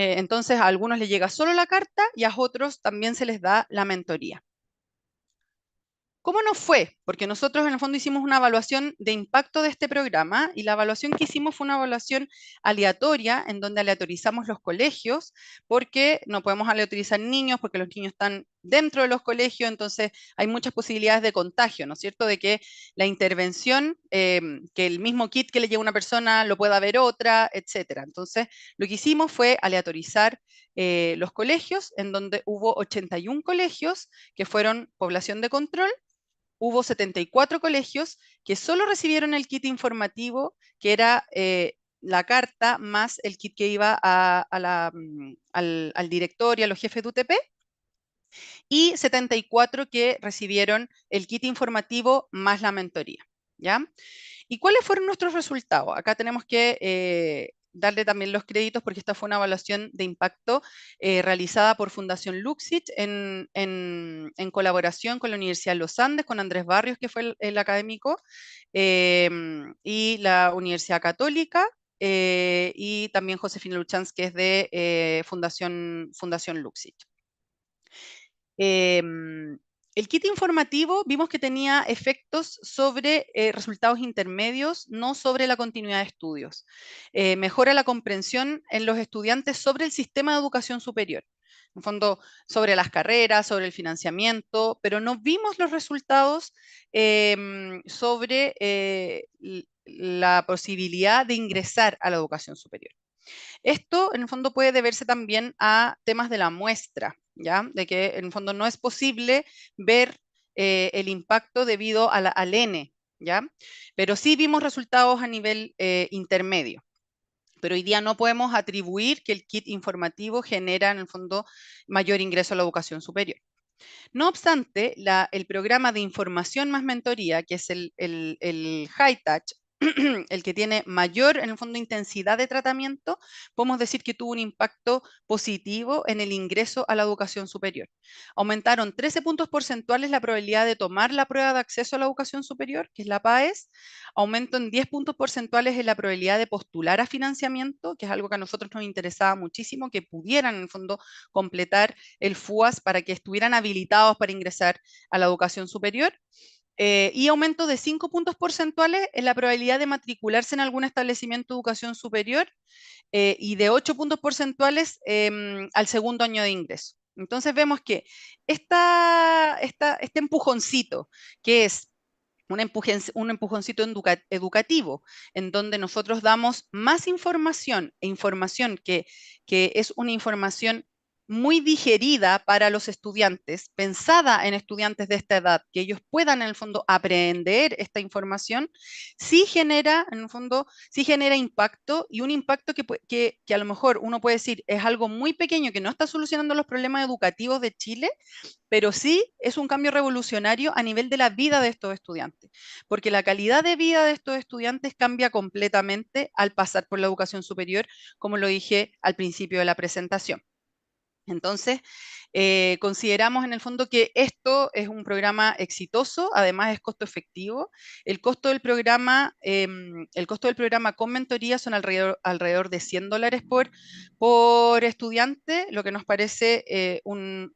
Entonces a algunos les llega solo la carta y a otros también se les da la mentoría. ¿Cómo nos fue? Porque nosotros en el fondo hicimos una evaluación de impacto de este programa y la evaluación que hicimos fue una evaluación aleatoria en donde aleatorizamos los colegios porque no podemos aleatorizar niños porque los niños están dentro de los colegios, entonces hay muchas posibilidades de contagio, ¿no es cierto? De que la intervención, que el mismo kit que le llega a una persona lo pueda ver otra, etcétera. Entonces lo que hicimos fue aleatorizar los colegios en donde hubo 81 colegios que fueron población de control. Hubo 74 colegios que solo recibieron el kit informativo, que era la carta más el kit que iba al directorio, a los jefes de UTP, y 74 que recibieron el kit informativo más la mentoría, ¿ya? ¿Y cuáles fueron nuestros resultados? Acá tenemos que darle también los créditos porque esta fue una evaluación de impacto realizada por Fundación Luxich en colaboración con la Universidad de los Andes, con Andrés Barrios, que fue el académico, y la Universidad Católica, y también Josefina Luchanz, que es de Fundación Luxich. El kit informativo vimos que tenía efectos sobre resultados intermedios, no sobre la continuidad de estudios. Mejora la comprensión en los estudiantes sobre el sistema de educación superior. En fondo, sobre las carreras, sobre el financiamiento, pero no vimos los resultados sobre la posibilidad de ingresar a la educación superior. Esto, en el fondo, puede deberse también a temas de la muestra, ¿ya? De que, en el fondo, no es posible ver el impacto debido al N, ¿ya? Pero sí vimos resultados a nivel intermedio. Pero hoy día no podemos atribuir que el kit informativo genera, en el fondo, mayor ingreso a la educación superior. No obstante, el programa de información más mentoría, que es el High Touch, el que tiene mayor, en el fondo, intensidad de tratamiento, podemos decir que tuvo un impacto positivo en el ingreso a la educación superior. Aumentaron 13 puntos porcentuales la probabilidad de tomar la prueba de acceso a la educación superior, que es la PAES. Aumento en 10 puntos porcentuales en la probabilidad de postular a financiamiento, que es algo que a nosotros nos interesaba muchísimo, que pudieran, en el fondo, completar el FUAS para que estuvieran habilitados para ingresar a la educación superior. Y aumento de 5 puntos porcentuales en la probabilidad de matricularse en algún establecimiento de educación superior y de 8 puntos porcentuales al segundo año de ingreso. Entonces vemos que este empujoncito, que es un empujoncito educativo, en donde nosotros damos más información, e información que es una información muy digerida para los estudiantes, pensada en estudiantes de esta edad, que ellos puedan en el fondo aprender esta información, sí genera, en el fondo, sí genera impacto, y un impacto que a lo mejor uno puede decir es algo muy pequeño que no está solucionando los problemas educativos de Chile, pero sí es un cambio revolucionario a nivel de la vida de estos estudiantes, porque la calidad de vida de estos estudiantes cambia completamente al pasar por la educación superior, como lo dije al principio de la presentación. Entonces, consideramos en el fondo que esto es un programa exitoso, además es costo efectivo. El costo del programa, con mentoría son alrededor de $100 por estudiante, lo que nos parece un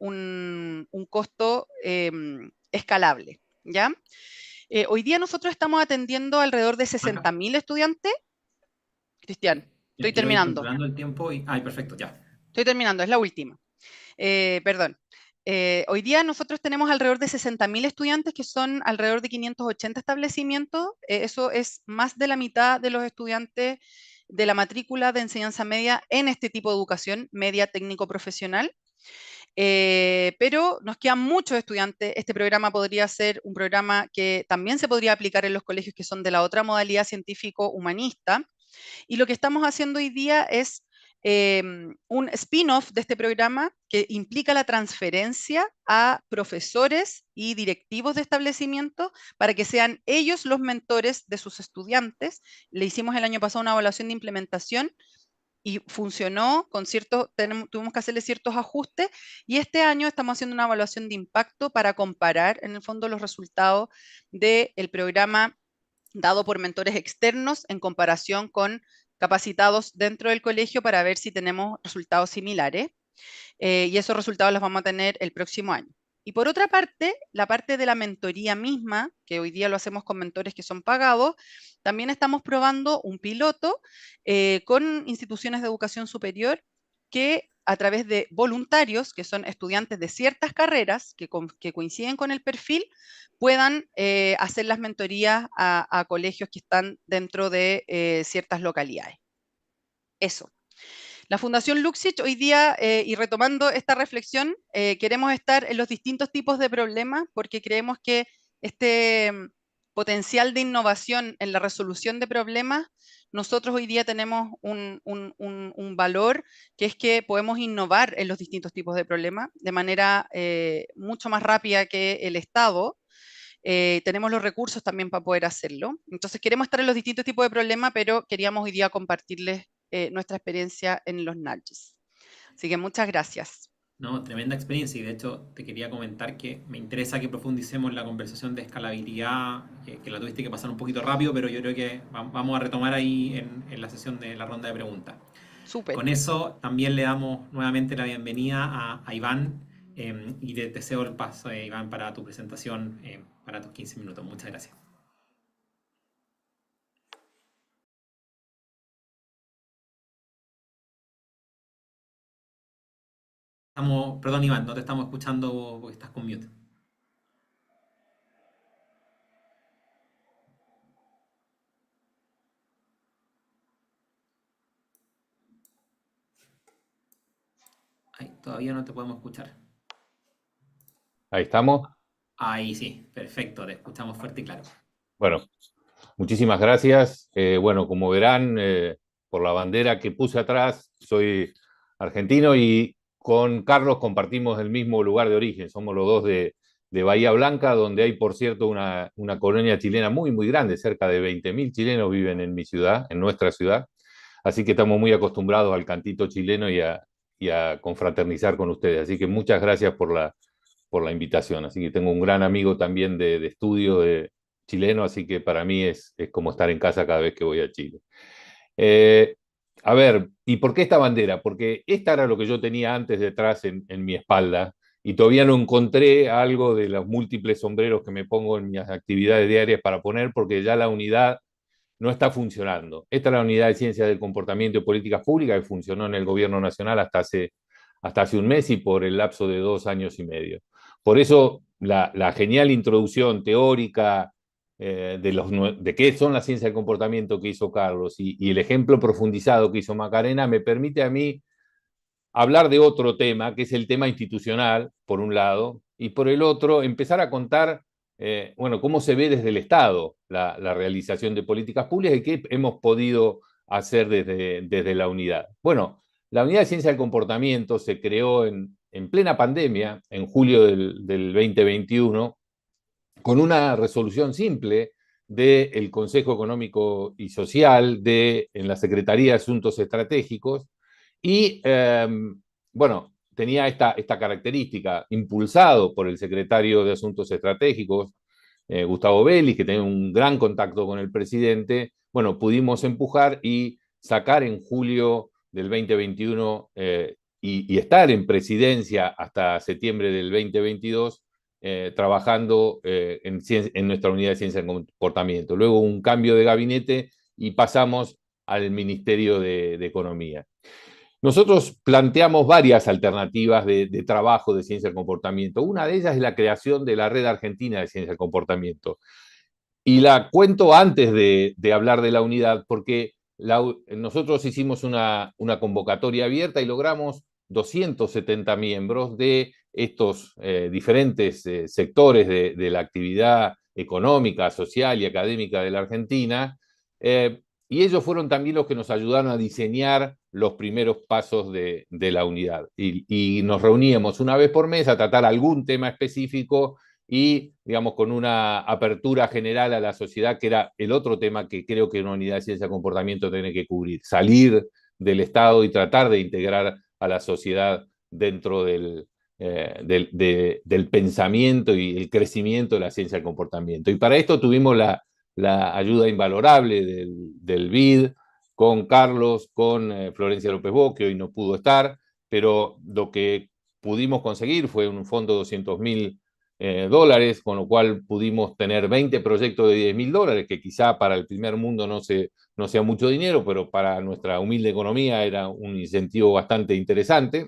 costo escalable, ¿ya? Hoy día nosotros estamos atendiendo alrededor de Maca, 60.000 estudiantes. Cristian, estoy quiero ir terminando, controlando el tiempo y... Ay, perfecto, ya. es la última. Perdón. Hoy día nosotros tenemos alrededor de 60.000 estudiantes, que son alrededor de 580 establecimientos. Eso es más de la mitad de los estudiantes de la matrícula de enseñanza media en este tipo de educación media técnico profesional. Pero nos quedan muchos estudiantes. Este programa podría ser un programa que también se podría aplicar en los colegios que son de la otra modalidad científico-humanista. Y lo que estamos haciendo hoy día es un spin-off de este programa que implica la transferencia a profesores y directivos de establecimientos para que sean ellos los mentores de sus estudiantes. Le hicimos el año pasado una evaluación de implementación y funcionó con tuvimos que hacerle ciertos ajustes, y este año estamos haciendo una evaluación de impacto para comparar en el fondo los resultados del programa dado por mentores externos en comparación con capacitados dentro del colegio para ver si tenemos resultados similares. Y esos resultados los vamos a tener el próximo año. Y por otra parte, la parte de la mentoría misma, que hoy día lo hacemos con mentores que son pagados, también estamos probando un piloto con instituciones de educación superior que a través de voluntarios, que son estudiantes de ciertas carreras que coinciden con el perfil, puedan hacer las mentorías a colegios que están dentro de ciertas localidades. Eso. La Fundación Luxich hoy día, y retomando esta reflexión, queremos estar en los distintos tipos de problemas porque creemos que este potencial de innovación en la resolución de problemas, nosotros hoy día tenemos un valor, que es que podemos innovar en los distintos tipos de problemas de manera mucho más rápida que el Estado. Tenemos los recursos también para poder hacerlo. Entonces queremos estar en los distintos tipos de problemas, pero queríamos hoy día compartirles nuestra experiencia en los nudges. Así que muchas gracias. No, tremenda experiencia y de hecho te quería comentar que me interesa que profundicemos en la conversación de escalabilidad, que la tuviste que pasar un poquito rápido, pero yo creo que vamos a retomar ahí en la sesión de la ronda de preguntas. Súper. Con eso también le damos nuevamente la bienvenida a Iván y te deseo el paso, Iván, para tu presentación, para tus 15 minutos. Muchas gracias. Perdón, Iván, no te estamos escuchando porque estás con mute. Ay, todavía no te podemos escuchar. Ahí estamos. Ahí sí, perfecto, te escuchamos fuerte y claro. Bueno, muchísimas gracias. Bueno, como verán, por la bandera que puse atrás, soy argentino y con Carlos compartimos el mismo lugar de origen. Somos los dos de Bahía Blanca, donde hay, por cierto, una colonia chilena muy, muy grande. Cerca de 20.000 chilenos viven en mi ciudad, en nuestra ciudad. Así que estamos muy acostumbrados al cantito chileno y a confraternizar con ustedes. Así que muchas gracias por la invitación. Así que tengo un gran amigo también de estudio chileno, así que para mí es como estar en casa cada vez que voy a Chile. Eh, a ver, ¿y por qué esta bandera? Porque esta era lo que yo tenía antes detrás en mi espalda y todavía no encontré algo de los múltiples sombreros que me pongo en mis actividades diarias para poner porque ya la unidad no está funcionando. Esta es la unidad de ciencias del comportamiento y políticas públicas que funcionó en el gobierno nacional hasta hace un mes y por el lapso de 2 años y medio. Por eso la genial introducción teórica de qué son las ciencias del comportamiento que hizo Carlos y el ejemplo profundizado que hizo Macarena me permite a mí hablar de otro tema, que es el tema institucional, por un lado, y por el otro, empezar a contar, bueno, cómo se ve desde el Estado la realización de políticas públicas y qué hemos podido hacer desde la unidad. Bueno, la Unidad de Ciencia del Comportamiento se creó en plena pandemia, en julio del 2021, con una resolución simple del Consejo Económico y Social, en la Secretaría de Asuntos Estratégicos, y bueno, tenía esta característica, impulsado por el secretario de Asuntos Estratégicos, Gustavo Vélez, que tenía un gran contacto con el presidente. Bueno, pudimos empujar y sacar en julio del 2021 y estar en presidencia hasta septiembre del 2022, trabajando en nuestra unidad de ciencia del comportamiento. Luego un cambio de gabinete y pasamos al Ministerio de Economía. Nosotros planteamos varias alternativas de trabajo de ciencia del comportamiento. Una de ellas es la creación de la Red Argentina de Ciencia del Comportamiento. Y la cuento antes de hablar de la unidad, porque nosotros hicimos una convocatoria abierta y logramos 270 miembros de estos diferentes sectores de la actividad económica, social y académica de la Argentina. Y ellos fueron también los que nos ayudaron a diseñar los primeros pasos de la unidad. Y nos reuníamos una vez por mes a tratar algún tema específico y, digamos, con una apertura general a la sociedad, que era el otro tema que creo que una unidad de ciencia de comportamiento tiene que cubrir: salir del Estado y tratar de integrar a la sociedad dentro del pensamiento y el crecimiento de la ciencia del comportamiento. Y para esto tuvimos la ayuda invalorable del BID, con Carlos, con Florencia López Bó, que hoy no pudo estar, pero lo que pudimos conseguir fue un fondo de $200.000, con lo cual pudimos tener 20 proyectos de $10.000, que quizá para el primer mundo no sea mucho dinero, pero para nuestra humilde economía era un incentivo bastante interesante.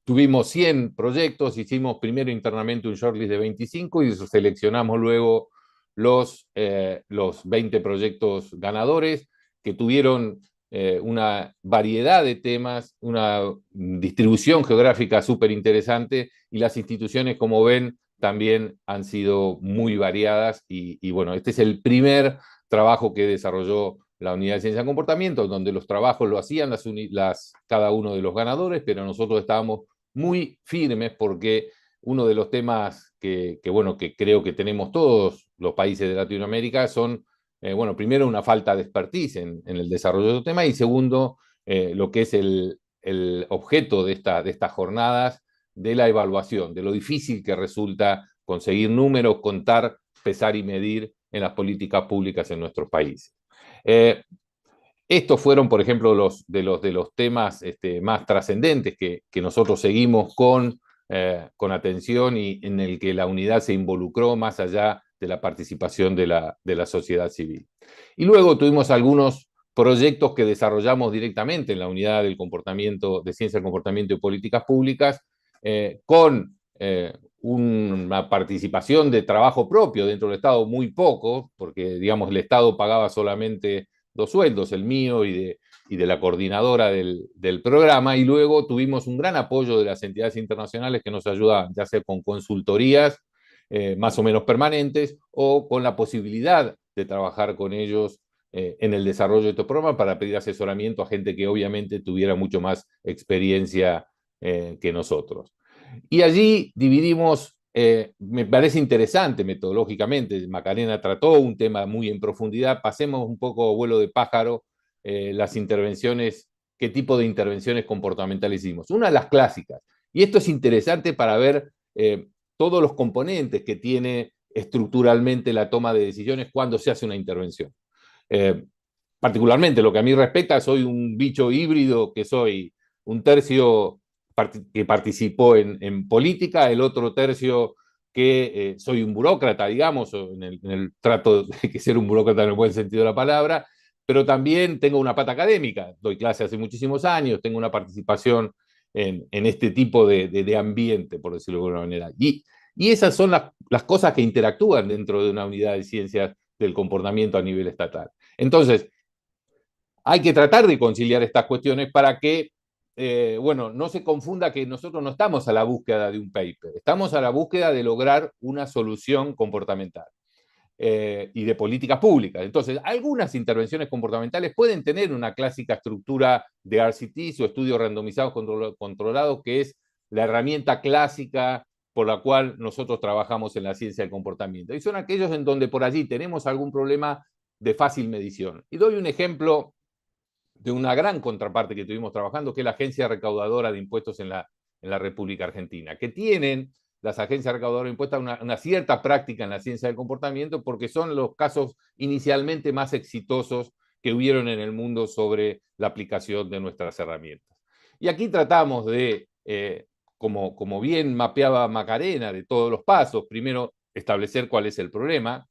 Tuvimos 100 proyectos, hicimos primero internamente un shortlist de 25 y seleccionamos luego los 20 proyectos ganadores, que tuvieron una variedad de temas, una distribución geográfica súper interesante, y las instituciones, como ven, también han sido muy variadas. Y bueno, este es el primer trabajo que desarrolló la Unidad de Ciencia del Comportamiento, donde los trabajos lo hacían cada uno de los ganadores, pero nosotros estábamos muy firmes porque uno de los temas bueno, que creo que tenemos todos los países de Latinoamérica son, bueno, primero, una falta de expertise en el desarrollo de los temas, y segundo, lo que es el objeto de estas jornadas, de la evaluación, de lo difícil que resulta conseguir números, contar, pesar y medir en las políticas públicas en nuestros países. Estos fueron, por ejemplo, de los temas más trascendentes que nosotros seguimos con atención, y en el que la unidad se involucró más allá de la participación de la sociedad civil. Y luego tuvimos algunos proyectos que desarrollamos directamente en la unidad del comportamiento, de ciencia del comportamiento y políticas públicas, con una participación de trabajo propio dentro del Estado, muy poco, porque, digamos, el Estado pagaba solamente 2 sueldos, el mío y de la coordinadora del programa, y luego tuvimos un gran apoyo de las entidades internacionales que nos ayudaban, ya sea con consultorías más o menos permanentes, o con la posibilidad de trabajar con ellos en el desarrollo de estos programas, para pedir asesoramiento a gente que obviamente tuviera mucho más experiencia que nosotros. Y allí dividimos, me parece interesante metodológicamente, Macarena trató un tema muy en profundidad. Pasemos un poco a vuelo de pájaro las intervenciones, qué tipo de intervenciones comportamentales hicimos. Una de las clásicas, y esto es interesante para ver todos los componentes que tiene estructuralmente la toma de decisiones cuando se hace una intervención. Particularmente, lo que a mí respecta, soy un bicho híbrido, que soy un tercio que participó en política, el otro tercio que soy un burócrata, digamos, en el trato de que ser un burócrata en el buen sentido de la palabra, pero también tengo una pata académica, doy clase hace muchísimos años, tengo una participación en este tipo de ambiente, por decirlo de alguna manera. Y esas son las cosas que interactúan dentro de una unidad de ciencias del comportamiento a nivel estatal. Entonces, hay que tratar de conciliar estas cuestiones para que bueno, no se confunda que nosotros no estamos a la búsqueda de un paper, estamos a la búsqueda de lograr una solución comportamental y de políticas públicas. Entonces, algunas intervenciones comportamentales pueden tener una clásica estructura de RCTs o estudios randomizados controlados, que es la herramienta clásica por la cual nosotros trabajamos en la ciencia del comportamiento. Y son aquellos en donde por allí tenemos algún problema de fácil medición. Y doy un ejemplo de una gran contraparte que tuvimos trabajando, que es la Agencia Recaudadora de Impuestos en la República Argentina, que tienen las agencias recaudadoras de impuestos una cierta práctica en la ciencia del comportamiento, porque son los casos inicialmente más exitosos que hubieron en el mundo sobre la aplicación de nuestras herramientas. Y aquí tratamos de, como bien mapeaba Macarena, de todos los pasos, primero establecer cuál es el problema,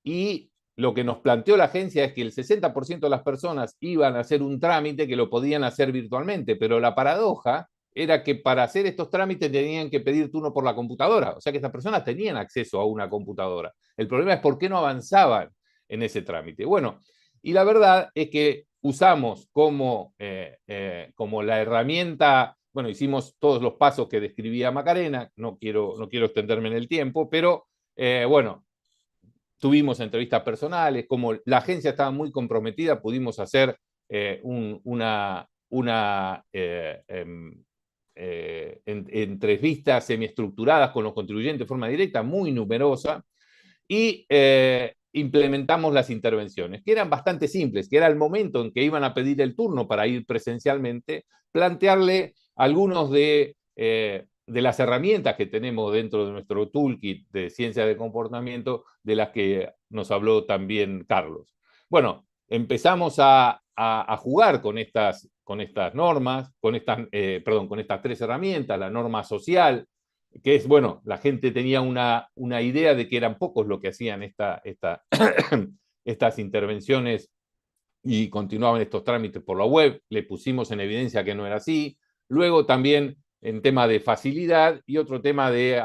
y lo que nos planteó la agencia es que el 60% de las personas iban a hacer un trámite que lo podían hacer virtualmente, pero la paradoja era que para hacer estos trámites tenían que pedir turno por la computadora, o sea que estas personas tenían acceso a una computadora. El problema es por qué no avanzaban en ese trámite. Bueno, y la verdad es que usamos como la herramienta, bueno, hicimos todos los pasos que describía Macarena, no quiero extenderme en el tiempo, pero bueno, tuvimos entrevistas personales, como la agencia estaba muy comprometida, pudimos hacer entrevistas semiestructuradas con los contribuyentes de forma directa, muy numerosa, y implementamos las intervenciones, que eran bastante simples, que era el momento en que iban a pedir el turno para ir presencialmente, plantearle algunos de las herramientas que tenemos dentro de nuestro toolkit de ciencia de comportamiento, de las que nos habló también Carlos. Bueno, empezamos a jugar con estas normas, con estas tres herramientas, la norma social, que es, bueno, la gente tenía una idea de que eran pocos los que hacían estas intervenciones y continuaban estos trámites por la web, le pusimos en evidencia que no era así. Luego también en tema de facilidad y otro tema de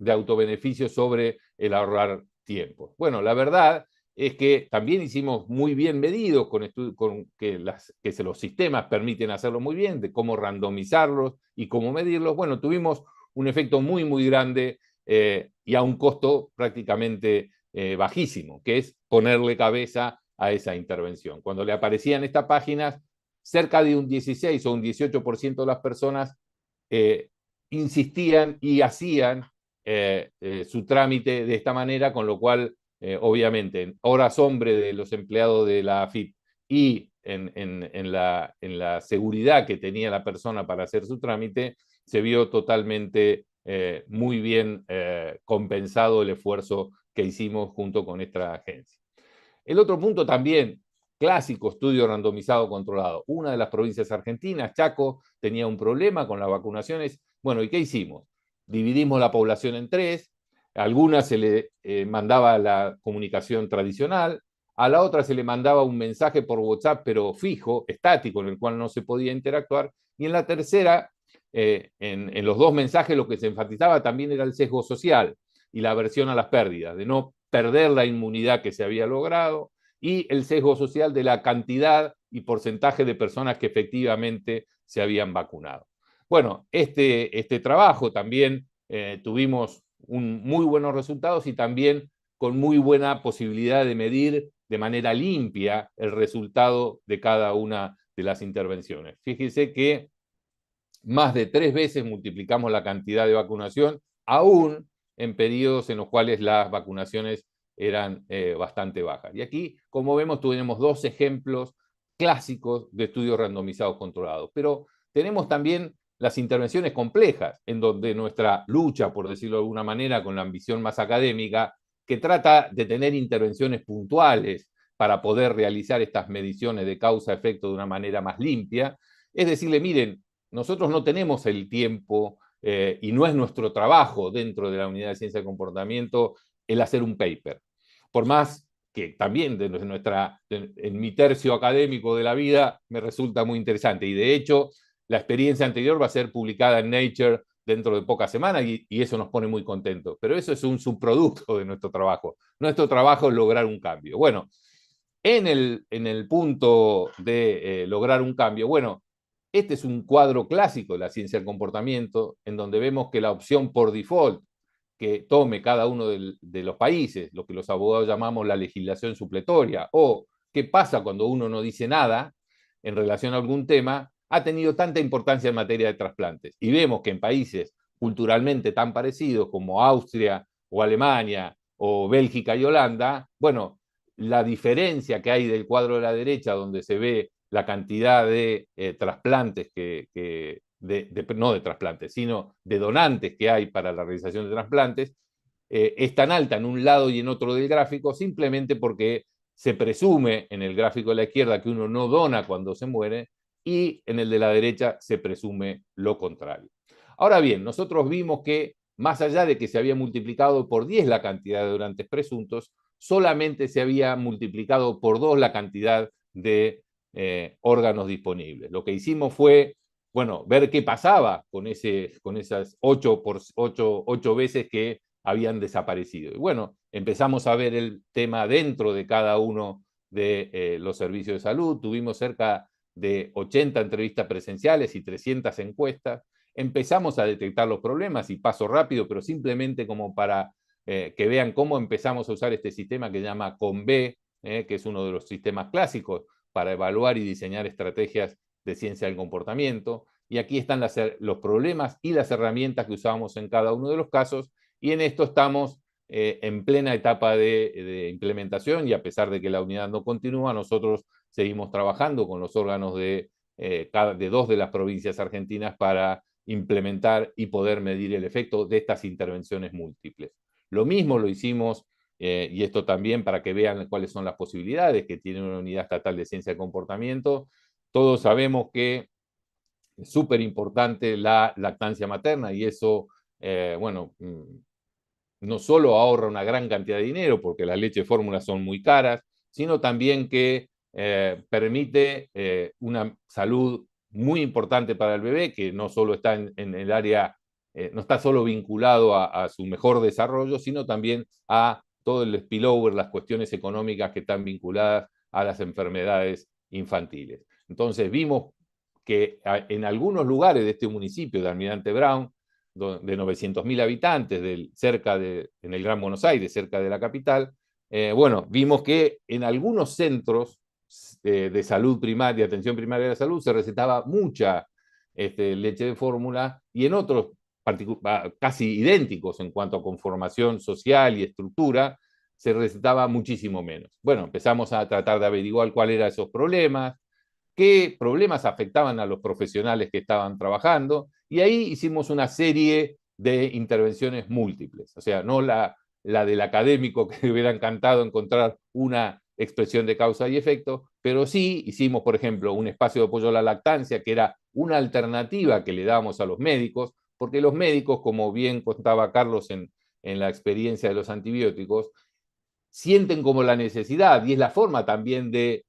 autobeneficio sobre el ahorrar tiempo. Bueno, la verdad es que también hicimos muy bien medidos con que los sistemas permiten hacerlo muy bien, de cómo randomizarlos y cómo medirlos. Bueno, tuvimos un efecto muy, muy grande y a un costo prácticamente bajísimo, que es ponerle cabeza a esa intervención. Cuando le aparecían estas páginas, cerca de un 16 o un 18% de las personas insistían y hacían su trámite de esta manera, con lo cual, obviamente, en horas hombre de los empleados de la AFIP y en la seguridad que tenía la persona para hacer su trámite, se vio totalmente muy bien compensado el esfuerzo que hicimos junto con esta agencia. El otro punto también, clásico estudio randomizado controlado. Una de las provincias argentinas, Chaco, tenía un problema con las vacunaciones. Bueno, ¿y qué hicimos? Dividimos la población en tres. A algunas se le mandaba la comunicación tradicional, a la otra se le mandaba un mensaje por WhatsApp, pero fijo, estático, en el cual no se podía interactuar. Y en la tercera, en los dos mensajes, lo que se enfatizaba también era el sesgo social y la aversión a las pérdidas, de no perder la inmunidad que se había logrado, y el sesgo social de la cantidad y porcentaje de personas que efectivamente se habían vacunado. Bueno, este trabajo también tuvimos muy buenos resultados y también con muy buena posibilidad de medir de manera limpia el resultado de cada una de las intervenciones. Fíjense que más de 3 veces multiplicamos la cantidad de vacunación, aún en periodos en los cuales las vacunaciones eran bastante bajas. Y aquí, como vemos, tenemos 2 ejemplos clásicos de estudios randomizados controlados. Pero tenemos también las intervenciones complejas, en donde nuestra lucha, por decirlo de alguna manera, con la ambición más académica, que trata de tener intervenciones puntuales para poder realizar estas mediciones de causa-efecto de una manera más limpia, es decirle, miren, nosotros no tenemos el tiempo y no es nuestro trabajo dentro de la unidad de ciencia de comportamiento el hacer un paper. Por más que también en mi tercio académico de la vida me resulta muy interesante. Y de hecho, la experiencia anterior va a ser publicada en Nature dentro de pocas semanas y eso nos pone muy contentos. Pero eso es un subproducto de nuestro trabajo. Nuestro trabajo es lograr un cambio. Bueno, en el punto de lograr un cambio, bueno, este es un cuadro clásico de la ciencia del comportamiento, en donde vemos que la opción por default que tome cada uno de los países, lo que los abogados llamamos la legislación supletoria, o qué pasa cuando uno no dice nada en relación a algún tema, ha tenido tanta importancia en materia de trasplantes. Y vemos que en países culturalmente tan parecidos como Austria o Alemania o Bélgica y Holanda, bueno, la diferencia que hay del cuadro de la derecha, donde se ve la cantidad de trasplantes no de trasplantes, sino de donantes que hay para la realización de trasplantes, es tan alta en un lado y en otro del gráfico, simplemente porque se presume en el gráfico de la izquierda que uno no dona cuando se muere, y en el de la derecha se presume lo contrario. Ahora bien, nosotros vimos que más allá de que se había multiplicado por 10 la cantidad de donantes presuntos, solamente se había multiplicado por 2 la cantidad de órganos disponibles. Lo que hicimos fue, bueno, ver qué pasaba con esas 8 veces que habían desaparecido. Y bueno, empezamos a ver el tema dentro de cada uno de los servicios de salud. Tuvimos cerca de 80 entrevistas presenciales y 300 encuestas. Empezamos a detectar los problemas, y paso rápido, pero simplemente como para que vean cómo empezamos a usar este sistema que se llama CONB, que es uno de los sistemas clásicos para evaluar y diseñar estrategias de ciencia del comportamiento. Y aquí están los problemas y las herramientas que usamos en cada uno de los casos, y en esto estamos en plena etapa de implementación, y a pesar de que la unidad no continúa, nosotros seguimos trabajando con los órganos de 2 de las provincias argentinas para implementar y poder medir el efecto de estas intervenciones múltiples. Lo mismo lo hicimos, y esto también para que vean cuáles son las posibilidades que tiene una unidad estatal de ciencia del comportamiento. Todos sabemos que es súper importante la lactancia materna, y eso, bueno, no solo ahorra una gran cantidad de dinero, porque las leches fórmula son muy caras, sino también que permite una salud muy importante para el bebé, que no solo está en el área, no está solo vinculado a su mejor desarrollo, sino también a todo el spillover, las cuestiones económicas que están vinculadas a las enfermedades infantiles. Entonces vimos que en algunos lugares de este municipio de Almirante Brown, de 900.000 habitantes, en el Gran Buenos Aires, cerca de la capital, bueno, vimos que en algunos centros de salud primaria, atención primaria de la salud, se recetaba mucha leche de fórmula, y en otros casi idénticos en cuanto a conformación social y estructura, se recetaba muchísimo menos. Bueno, empezamos a tratar de averiguar cuáles eran esos problemas, qué problemas afectaban a los profesionales que estaban trabajando, y ahí hicimos una serie de intervenciones múltiples. O sea, no la del académico, que hubiera encantado encontrar una expresión de causa y efecto, pero sí hicimos, por ejemplo, un espacio de apoyo a la lactancia, que era una alternativa que le damos a los médicos, porque los médicos, como bien contaba Carlos en la experiencia de los antibióticos, sienten como la necesidad, y es la forma también de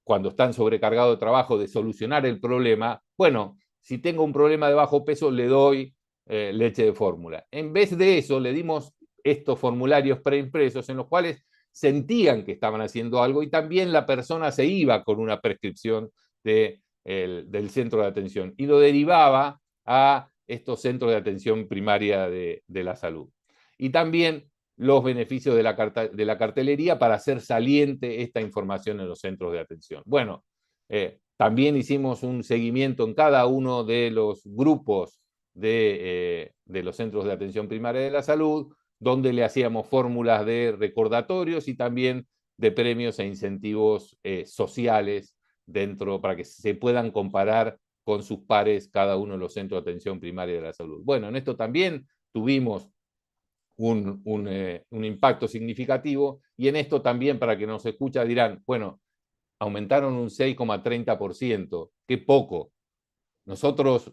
cuando están sobrecargados de trabajo, de solucionar el problema. Bueno, si tengo un problema de bajo peso, le doy leche de fórmula. En vez de eso, le dimos estos formularios preimpresos en los cuales sentían que estaban haciendo algo, y también la persona se iba con una prescripción del centro de atención y lo derivaba a estos centros de atención primaria de la salud. Y también los beneficios de la cartelería para hacer saliente esta información en los centros de atención. Bueno, también hicimos un seguimiento en cada uno de los grupos de los centros de atención primaria de la salud, donde le hacíamos fórmulas de recordatorios y también de premios e incentivos sociales dentro, para que se puedan comparar con sus pares cada uno de los centros de atención primaria de la salud. Bueno, en esto también tuvimos un impacto significativo, y en esto también, para que nos escucha, dirán, bueno, aumentaron un 6,30%, qué poco. Nosotros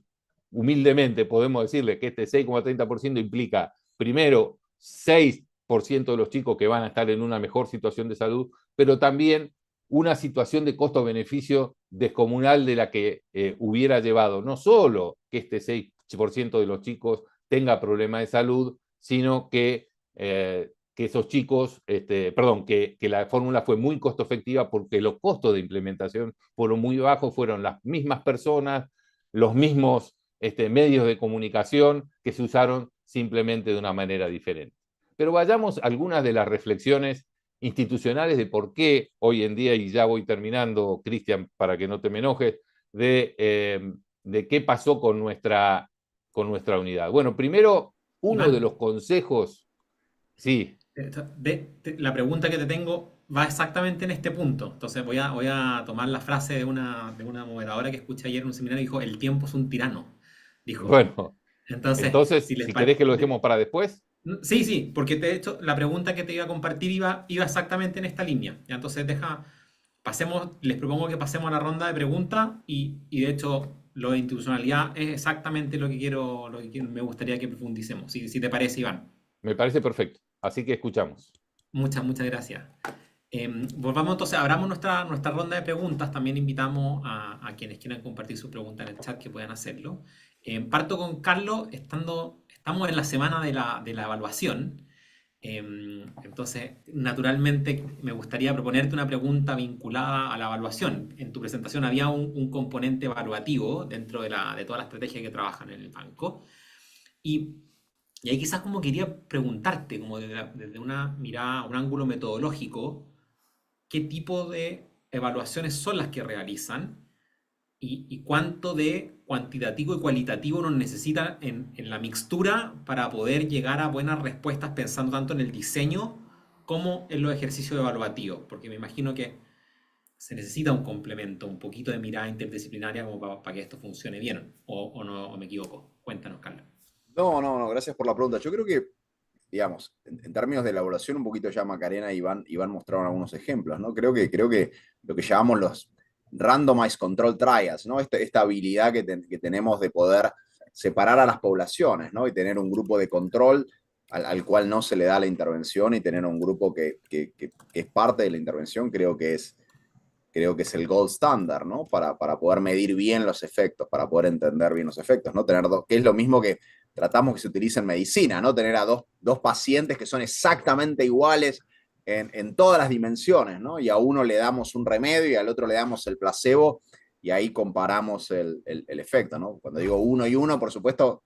humildemente podemos decirle que este 6,30% implica, primero, 6% de los chicos que van a estar en una mejor situación de salud, pero también una situación de costo-beneficio descomunal, de la que hubiera llevado no solo que este 6% de los chicos tenga problemas de salud, sino que que esos chicos, perdón, que la fórmula fue muy costo efectiva porque los costos de implementación fueron muy bajos, fueron las mismas personas, los mismos medios de comunicación que se usaron simplemente de una manera diferente. Pero vayamos a algunas de las reflexiones institucionales de por qué hoy en día, y ya voy terminando, Cristian, para que no te me enojes, de qué pasó con nuestra unidad. Bueno, primero, uno Iván, de los consejos, sí, la pregunta que te tengo va exactamente en este punto. Entonces voy a tomar la frase de una moderadora que escuché ayer en un seminario y dijo, el tiempo es un tirano. Dijo. bueno, Entonces, entonces, si les si querés que lo dejemos para después, sí, sí, porque de hecho la pregunta que te iba a compartir iba exactamente en esta línea. Ya, entonces les propongo que pasemos a la ronda de preguntas y de hecho lo de institucionalidad es exactamente me gustaría que profundicemos, si te parece, Iván. me parece perfecto. Así que escuchamos. Muchas gracias. Volvamos entonces, abramos nuestra ronda de preguntas. También invitamos a quienes quieran compartir su pregunta en el chat que puedan hacerlo. Parto con Carlos, estamos en la semana de la evaluación. Entonces, naturalmente, me gustaría proponerte una pregunta vinculada a la evaluación. En tu presentación había un componente evaluativo dentro de toda la estrategia que trabajan en el banco. Y y ahí quizás como quería preguntarte, como desde una mirada, un ángulo metodológico, qué tipo de evaluaciones son las que realizan y cuánto de cuantitativo y cualitativo uno necesita en la mixtura para poder llegar a buenas respuestas pensando tanto en el diseño como en los ejercicios evaluativos, porque me imagino que se necesita un complemento, un poquito de mirada interdisciplinaria como para que esto funcione bien, o no, o me equivoco. Cuéntanos, Carlos. No, gracias por la pregunta. Yo creo que, digamos, en términos de elaboración, un poquito ya Macarena y Iván mostraron algunos ejemplos, ¿no? Creo que lo que llamamos los randomized control trials, ¿no? Esta habilidad que tenemos de poder separar a las poblaciones, ¿no? Y tener un grupo de control al cual no se le da la intervención y tener un grupo que es parte de la intervención, creo que es el gold standard, ¿no? Para poder medir bien los efectos, para poder entender bien los efectos, ¿no? Tener que es lo mismo que tratamos que se utiliza en medicina, ¿no? Tener a dos pacientes que son exactamente iguales en todas las dimensiones, ¿no? Y a uno le damos un remedio y al otro le damos el placebo y ahí comparamos el efecto, ¿no? Cuando digo uno y uno, por supuesto,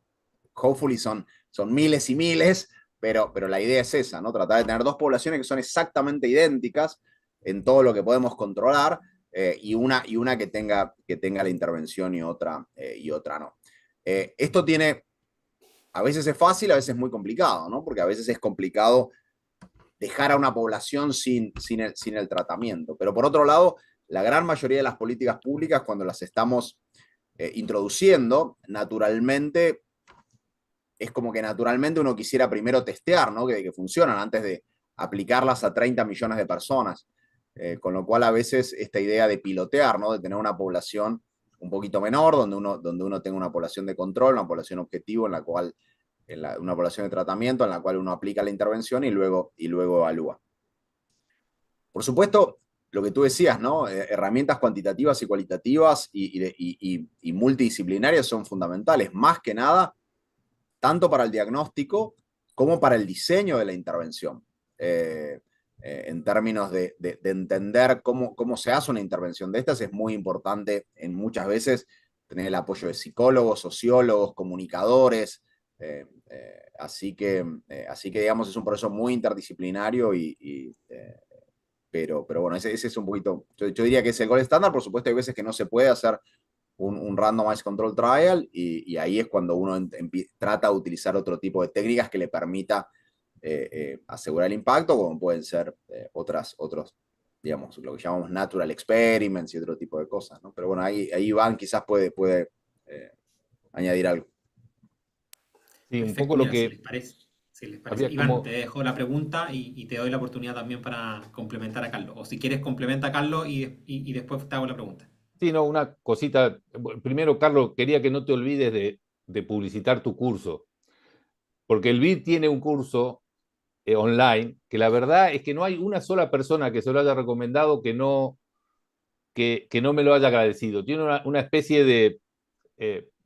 hopefully son miles y miles, pero la idea es esa, ¿no? Tratar de tener dos poblaciones que son exactamente idénticas en todo lo que podemos controlar y una que tenga la intervención y otra no. Esto a veces es fácil, a veces es muy complicado, ¿no? Porque a veces es complicado dejar a una población sin el tratamiento. Pero por otro lado, la gran mayoría de las políticas públicas, cuando las estamos introduciendo, naturalmente, es como que naturalmente uno quisiera primero testear, ¿no? Que funcionan antes de aplicarlas a 30 millones de personas. Con lo cual a veces esta idea de pilotear, ¿no? De tener una población un poquito menor, donde uno tenga una población de control, una población objetivo, una población de tratamiento en la cual uno aplica la intervención y luego evalúa. Por supuesto, lo que tú decías, ¿no? Herramientas cuantitativas y cualitativas y multidisciplinarias son fundamentales, más que nada, tanto para el diagnóstico como para el diseño de la intervención. En términos de entender cómo se hace una intervención de estas, es muy importante muchas veces tener el apoyo de psicólogos, sociólogos, comunicadores. Así que, digamos, es un proceso muy interdisciplinario, pero bueno, ese es un poquito, yo diría que es el gold estándar. Por supuesto, hay veces que no se puede hacer un randomized control trial y ahí es cuando uno trata de utilizar otro tipo de técnicas que le permita asegurar el impacto, como pueden ser otros, digamos, lo que llamamos natural experiments y otro tipo de cosas, ¿no? Pero bueno, ahí Iván quizás puede añadir algo. Sí, un Perfecto, poco lo mira, que si les parece, había Iván, te como, dejo la pregunta y te doy la oportunidad también para complementar a Carlos. O si quieres, complementa a Carlos y después te hago la pregunta. sí, no, una cosita. Primero, Carlos, quería que no te olvides de publicitar tu curso, porque el BID tiene un curso online que la verdad es que no hay una sola persona que se lo haya recomendado que no me lo haya agradecido. Tiene una especie de,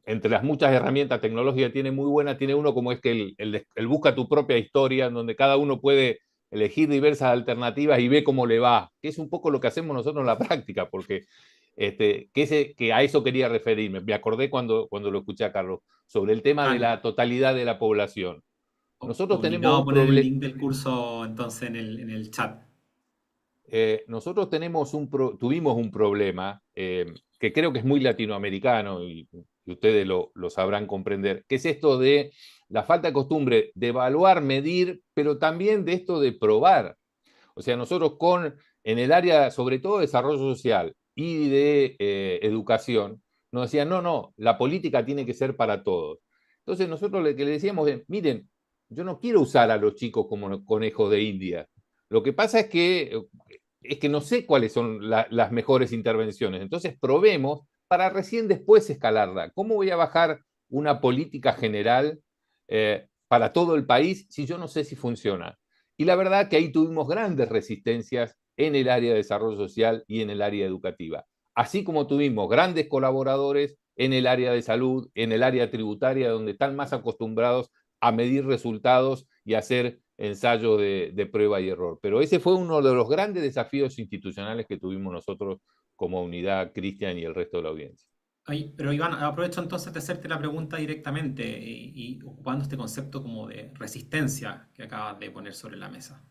entre las muchas herramientas tecnológicas que tiene muy buena, tiene uno como es que el busca tu propia historia, en donde cada uno puede elegir diversas alternativas y ve cómo le va, que es un poco lo que hacemos nosotros en la práctica, porque que a eso quería referirme. Me acordé cuando lo escuché a Carlos, sobre el tema de Dale. la totalidad de la población. Nosotros tenemos Obligado a un poner el problema. link del curso entonces en el chat. Nosotros tuvimos un problema que creo que es muy latinoamericano y ustedes lo sabrán comprender, que es esto de la falta de costumbre de evaluar, medir, pero también de esto de probar. O sea, nosotros en el área, sobre todo de desarrollo social y de educación, nos decían, no, la política tiene que ser para todos. Entonces nosotros le decíamos, miren, yo no quiero usar a los chicos como conejos de India. Lo que pasa es que no sé cuáles son las mejores intervenciones. Entonces probemos para recién después escalarla. ¿Cómo voy a bajar una política general para todo el país si yo no sé si funciona? Y la verdad que ahí tuvimos grandes resistencias en el área de desarrollo social y en el área educativa. Así como tuvimos grandes colaboradores en el área de salud, en el área tributaria, donde están más acostumbrados a medir resultados y hacer ensayos de prueba y error. Pero ese fue uno de los grandes desafíos institucionales que tuvimos nosotros como unidad, Cristian y el resto de la audiencia. Ay, pero Iván, aprovecho entonces de hacerte la pregunta directamente y ocupando este concepto como de resistencia que acabas de poner sobre la mesa.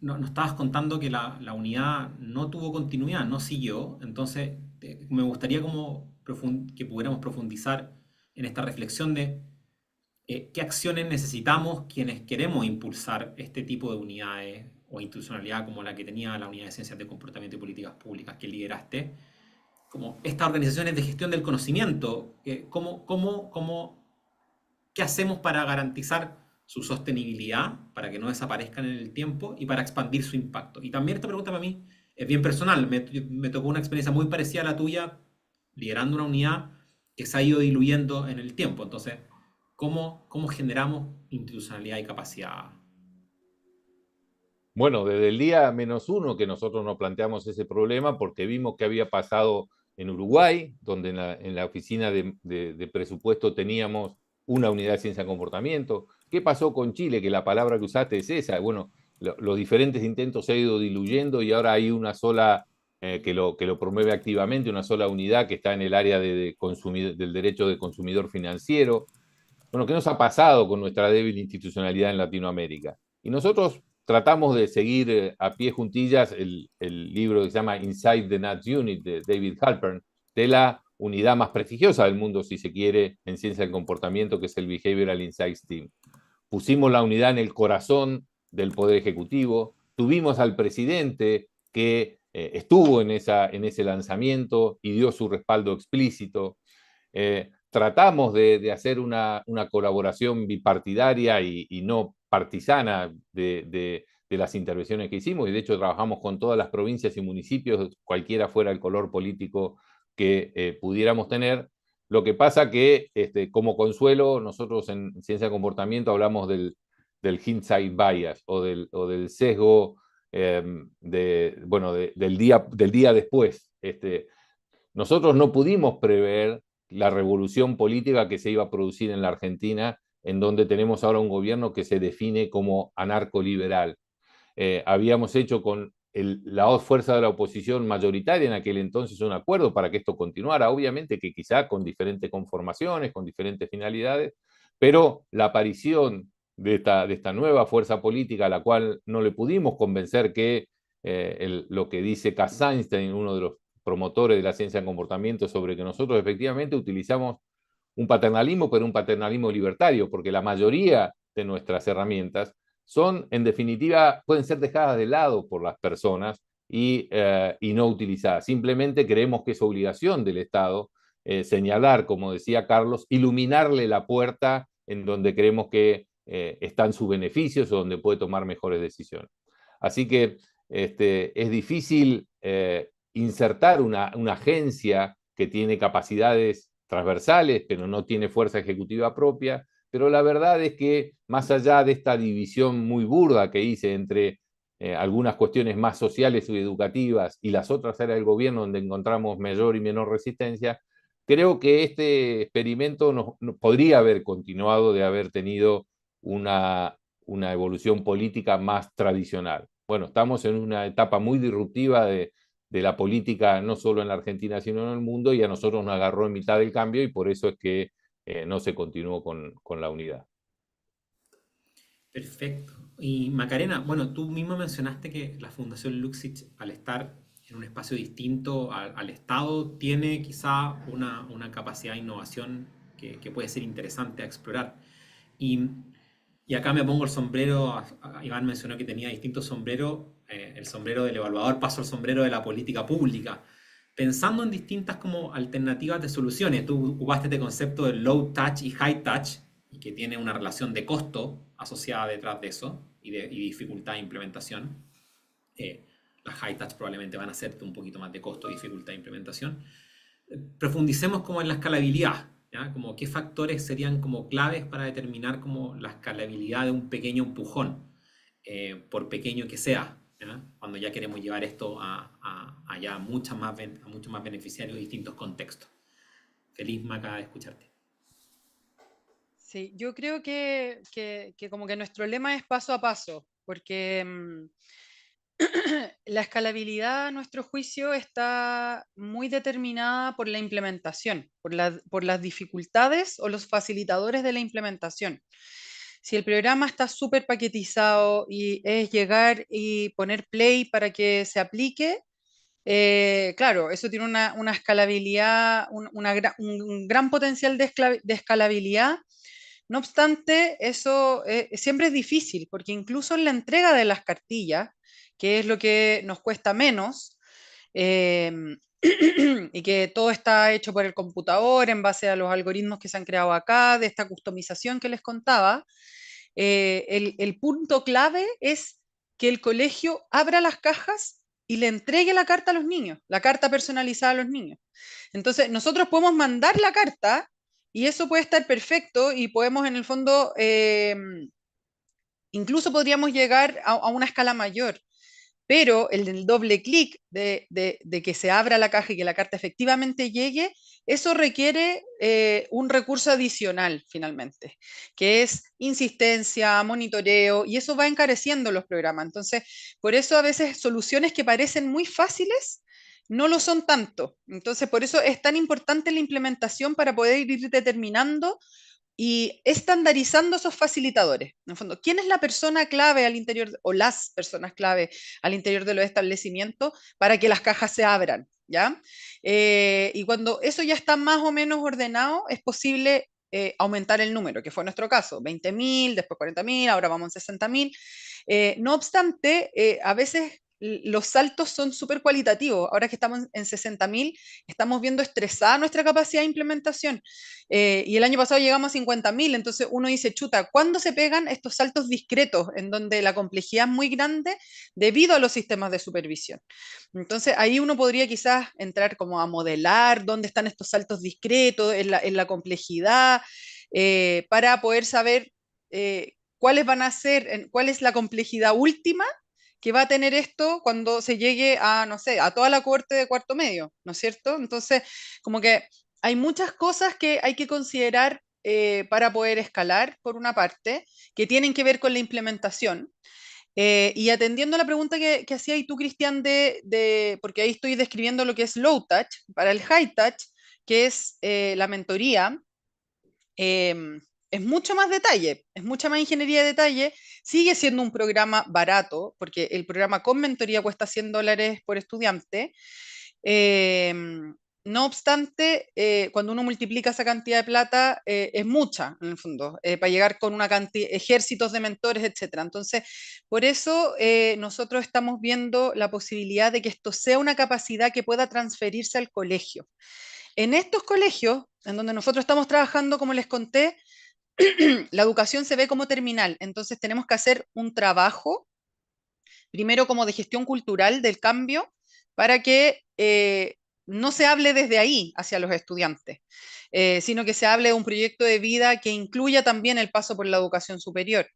Nos estabas contando que la unidad no tuvo continuidad, no siguió, entonces me gustaría como que pudiéramos profundizar en esta reflexión de qué acciones necesitamos quienes queremos impulsar este tipo de unidades o institucionalidad como la que tenía la Unidad de Ciencias de Comportamiento y Políticas Públicas que lideraste, como estas organizaciones de gestión del conocimiento, ¿qué hacemos para garantizar su sostenibilidad, para que no desaparezcan en el tiempo y para expandir su impacto? Y también esta pregunta para mí es bien personal, me tocó una experiencia muy parecida a la tuya, liderando una unidad que se ha ido diluyendo en el tiempo. Entonces, ¿cómo generamos institucionalidad y capacidad? Bueno, desde el día -1 que nosotros nos planteamos ese problema, porque vimos que había pasado en Uruguay, donde en la oficina de presupuesto teníamos una unidad de ciencia de comportamiento. ¿Qué pasó con Chile? Que la palabra que usaste es esa. Bueno, los diferentes intentos se han ido diluyendo y ahora hay una sola que lo promueve activamente, una sola unidad que está en el área del derecho de consumidor financiero. Bueno, ¿qué nos ha pasado con nuestra débil institucionalidad en Latinoamérica? Y nosotros tratamos de seguir a pie juntillas el libro que se llama Inside the Nuts Unit de David Halpern, de la unidad más prestigiosa del mundo, si se quiere, en ciencia del comportamiento, que es el Behavioral Insights Team. Pusimos la unidad en el corazón del Poder Ejecutivo, tuvimos al presidente que estuvo en ese lanzamiento y dio su respaldo explícito. Tratamos de hacer una colaboración bipartidaria y no partisana de las intervenciones que hicimos, y de hecho trabajamos con todas las provincias y municipios, cualquiera fuera el color político que pudiéramos tener. Lo que pasa que, como consuelo, nosotros en Ciencia de Comportamiento hablamos del hindsight bias o del sesgo del día después. Nosotros no pudimos prever la revolución política que se iba a producir en la Argentina, en donde tenemos ahora un gobierno que se define como anarcoliberal. Habíamos hecho con la fuerza de la oposición mayoritaria en aquel entonces un acuerdo para que esto continuara, obviamente que quizá con diferentes conformaciones, con diferentes finalidades, pero la aparición de esta nueva fuerza política a la cual no le pudimos convencer que lo que dice Cass Sunstein, uno de los promotores de la ciencia del comportamiento, sobre que nosotros efectivamente utilizamos un paternalismo, pero un paternalismo libertario, porque la mayoría de nuestras herramientas son, en definitiva, pueden ser dejadas de lado por las personas y no utilizadas. Simplemente creemos que es obligación del Estado señalar, como decía Carlos, iluminarle la puerta en donde creemos que están sus beneficios o donde puede tomar mejores decisiones. Así que es difícil insertar una agencia que tiene capacidades transversales, pero no tiene fuerza ejecutiva propia. Pero la verdad es que más allá de esta división muy burda que hice entre algunas cuestiones más sociales y educativas y las otras áreas del gobierno donde encontramos mayor y menor resistencia, creo que este experimento podría haber continuado de haber tenido una una evolución política más tradicional. Bueno, estamos en una etapa muy disruptiva de la política, no solo en la Argentina, sino en el mundo, y a nosotros nos agarró en mitad del cambio y por eso es que no se continuó con la unidad. Perfecto. Y Macarena, bueno, tú mismo mencionaste que la Fundación Luxich, al estar en un espacio distinto al Estado, tiene quizá una capacidad de innovación que puede ser interesante a explorar. Y, y acá me pongo el sombrero, Iván mencionó que tenía distintos sombreros, el sombrero del evaluador, paso al sombrero de la política pública. Pensando en distintas como alternativas de soluciones, tú ocupaste este concepto de low touch y high touch, y que tiene una relación de costo asociada detrás de eso y dificultad de implementación. Las high touch probablemente van a hacerte un poquito más de costo y dificultad de implementación. Profundicemos como en la escalabilidad, ¿ya? Como qué factores serían como claves para determinar como la escalabilidad de un pequeño empujón, por pequeño que sea, ¿ya? Cuando ya queremos llevar esto a ya muchos más beneficiarios de distintos contextos. Feliz, Maca, de escucharte. Sí, yo creo que como que nuestro lema es paso a paso, porque la escalabilidad, a nuestro juicio, está muy determinada por la implementación, por las dificultades o los facilitadores de la implementación. Si el programa está súper paquetizado y es llegar y poner play para que se aplique, claro, eso tiene una escalabilidad, un gran potencial de escalabilidad. No obstante, eso siempre es difícil, porque incluso en la entrega de las cartillas, que es lo que nos cuesta menos, em, y que todo está hecho por el computador en base a los algoritmos que se han creado acá, de esta customización que les contaba, el punto clave es que el colegio abra las cajas y le entregue la carta a los niños, la carta personalizada a los niños. Entonces, nosotros podemos mandar la carta y eso puede estar perfecto y podemos en el fondo, incluso podríamos llegar a una escala mayor, pero el doble clic de que se abra la caja y que la carta efectivamente llegue, eso requiere un recurso adicional finalmente, que es insistencia, monitoreo, y eso va encareciendo los programas. Entonces, por eso a veces soluciones que parecen muy fáciles no lo son tanto. Entonces, por eso es tan importante la implementación para poder ir determinando y estandarizando esos facilitadores. En el fondo, ¿quién es la persona clave al interior o las personas clave al interior de los establecimientos para que las cajas se abran? ¿Ya? Y cuando eso ya está más o menos ordenado, es posible aumentar el número, que fue nuestro caso, 20.000, después 40.000, ahora vamos a 60.000. No obstante, a veces los saltos son súper cualitativos. Ahora que estamos en 60.000, estamos viendo estresada nuestra capacidad de implementación. Y el año pasado llegamos a 50.000, entonces uno dice, chuta, ¿cuándo se pegan estos saltos discretos en donde la complejidad es muy grande debido a los sistemas de supervisión? Entonces ahí uno podría quizás entrar como a modelar dónde están estos saltos discretos en la complejidad, para poder saber cuáles van a ser, cuál es la complejidad última que va a tener esto cuando se llegue a, no sé, a toda la cohorte de cuarto medio, ¿no es cierto? Entonces, como que hay muchas cosas que hay que considerar para poder escalar, por una parte, que tienen que ver con la implementación. Y atendiendo a la pregunta que hacía y tú, Cristian, porque ahí estoy describiendo lo que es low touch, para el high touch, que es la mentoría, es mucho más detalle, es mucha más ingeniería de detalle, sigue siendo un programa barato, porque el programa con mentoría cuesta $100 por estudiante. No obstante, cuando uno multiplica esa cantidad de plata, es mucha, en el fondo, para llegar con una cantidad, ejércitos de mentores, etcétera. Entonces, por eso nosotros estamos viendo la posibilidad de que esto sea una capacidad que pueda transferirse al colegio. En estos colegios, en donde nosotros estamos trabajando, como les conté, la educación se ve como terminal, entonces tenemos que hacer un trabajo, primero como de gestión cultural del cambio, para que no se hable desde ahí hacia los estudiantes, sino que se hable de un proyecto de vida que incluya también el paso por la educación superior.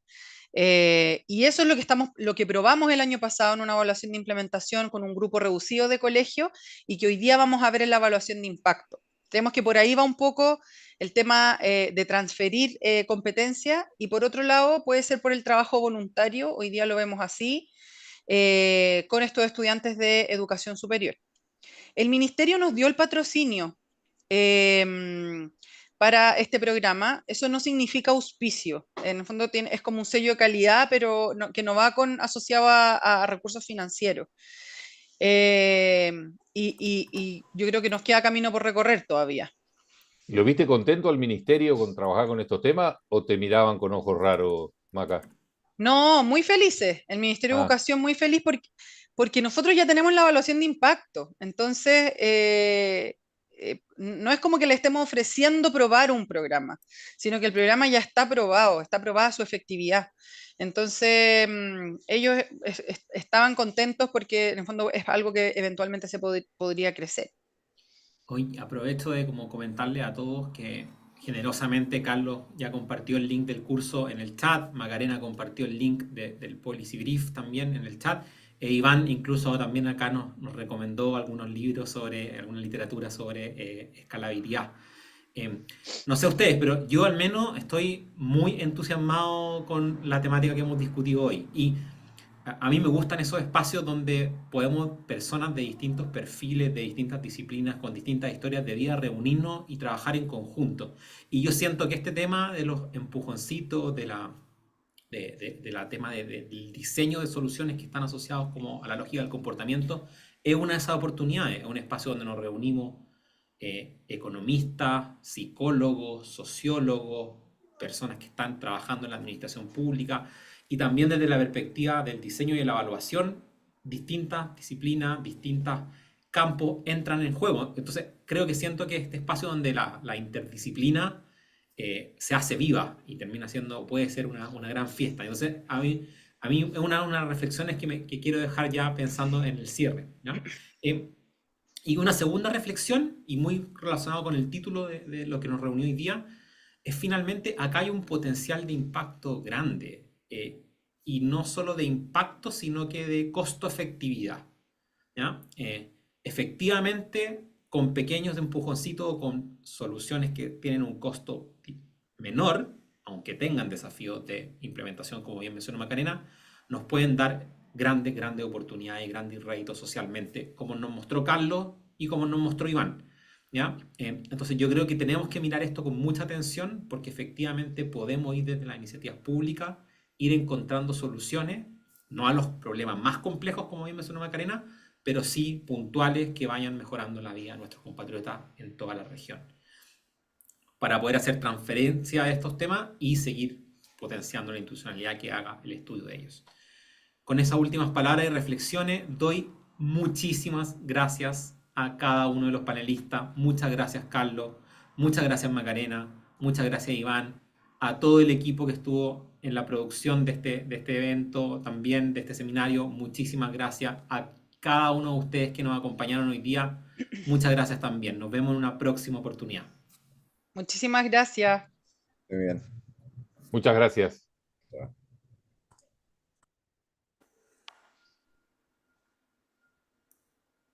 Y eso es lo que probamos el año pasado en una evaluación de implementación con un grupo reducido de colegio y que hoy día vamos a ver en la evaluación de impacto. Creemos que por ahí va un poco el tema de transferir competencia, y por otro lado puede ser por el trabajo voluntario, hoy día lo vemos así, con estos estudiantes de educación superior. El ministerio nos dio el patrocinio para este programa. Eso no significa auspicio, en el fondo es como un sello de calidad, pero que no va asociado a recursos financieros. Y yo creo que nos queda camino por recorrer todavía. ¿Lo viste contento al ministerio con trabajar con estos temas o te miraban con ojos raros, Maca? No, muy felices. El Ministerio de Ah, Educación muy feliz porque nosotros ya tenemos la evaluación de impacto. Entonces, no es como que le estemos ofreciendo probar un programa, sino que el programa ya está aprobado, está aprobada su efectividad. Entonces, ellos estaban contentos porque en el fondo es algo que eventualmente se podría crecer. Hoy aprovecho de como comentarle a todos que generosamente Carlos ya compartió el link del curso en el chat, Macarena compartió el link del Policy Brief también en el chat, e Iván incluso también acá nos recomendó algunos libros sobre, alguna literatura sobre escalabilidad. No sé ustedes, pero yo al menos estoy muy entusiasmado con la temática que hemos discutido hoy. Y a mí me gustan esos espacios donde podemos, personas de distintos perfiles, de distintas disciplinas, con distintas historias de vida, reunirnos y trabajar en conjunto. Y yo siento que este tema de los empujoncitos, de la tema del diseño de soluciones que están asociados como a la lógica del comportamiento, es una de esas oportunidades, es un espacio donde nos reunimos economistas, psicólogos, sociólogos, personas que están trabajando en la administración pública, y también desde la perspectiva del diseño y de la evaluación, distintas disciplinas, distintos campos entran en juego. Entonces, creo que siento que este espacio donde la interdisciplina se hace viva y termina siendo, puede ser una gran fiesta. Entonces, a mí es una reflexiones que quiero dejar ya pensando en el cierre, ¿ya? Y una segunda reflexión, y muy relacionado con el título de lo que nos reunió hoy día, es finalmente acá hay un potencial de impacto grande, y no solo de impacto, sino que de costo-efectividad, ¿ya? Efectivamente, con pequeños empujoncitos o con soluciones que tienen un costo menor, aunque tengan desafíos de implementación, como bien mencionó Macarena, nos pueden dar grandes oportunidades y grandes réditos socialmente, como nos mostró Carlos y como nos mostró Iván, ¿ya? Entonces yo creo que tenemos que mirar esto con mucha atención, porque efectivamente podemos ir desde las iniciativas públicas, ir encontrando soluciones, no a los problemas más complejos, como bien mencionó Macarena, pero sí puntuales que vayan mejorando la vida de nuestros compatriotas en toda la región, para poder hacer transferencia de estos temas y seguir potenciando la institucionalidad que haga el estudio de ellos. Con esas últimas palabras y reflexiones, doy muchísimas gracias a cada uno de los panelistas. Muchas gracias, Carlos. Muchas gracias, Macarena. Muchas gracias, Iván. A todo el equipo que estuvo en la producción de este evento, también de este seminario. Muchísimas gracias a cada uno de ustedes que nos acompañaron hoy día. Muchas gracias también. Nos vemos en una próxima oportunidad. Muchísimas gracias. Muy bien. muchas gracias.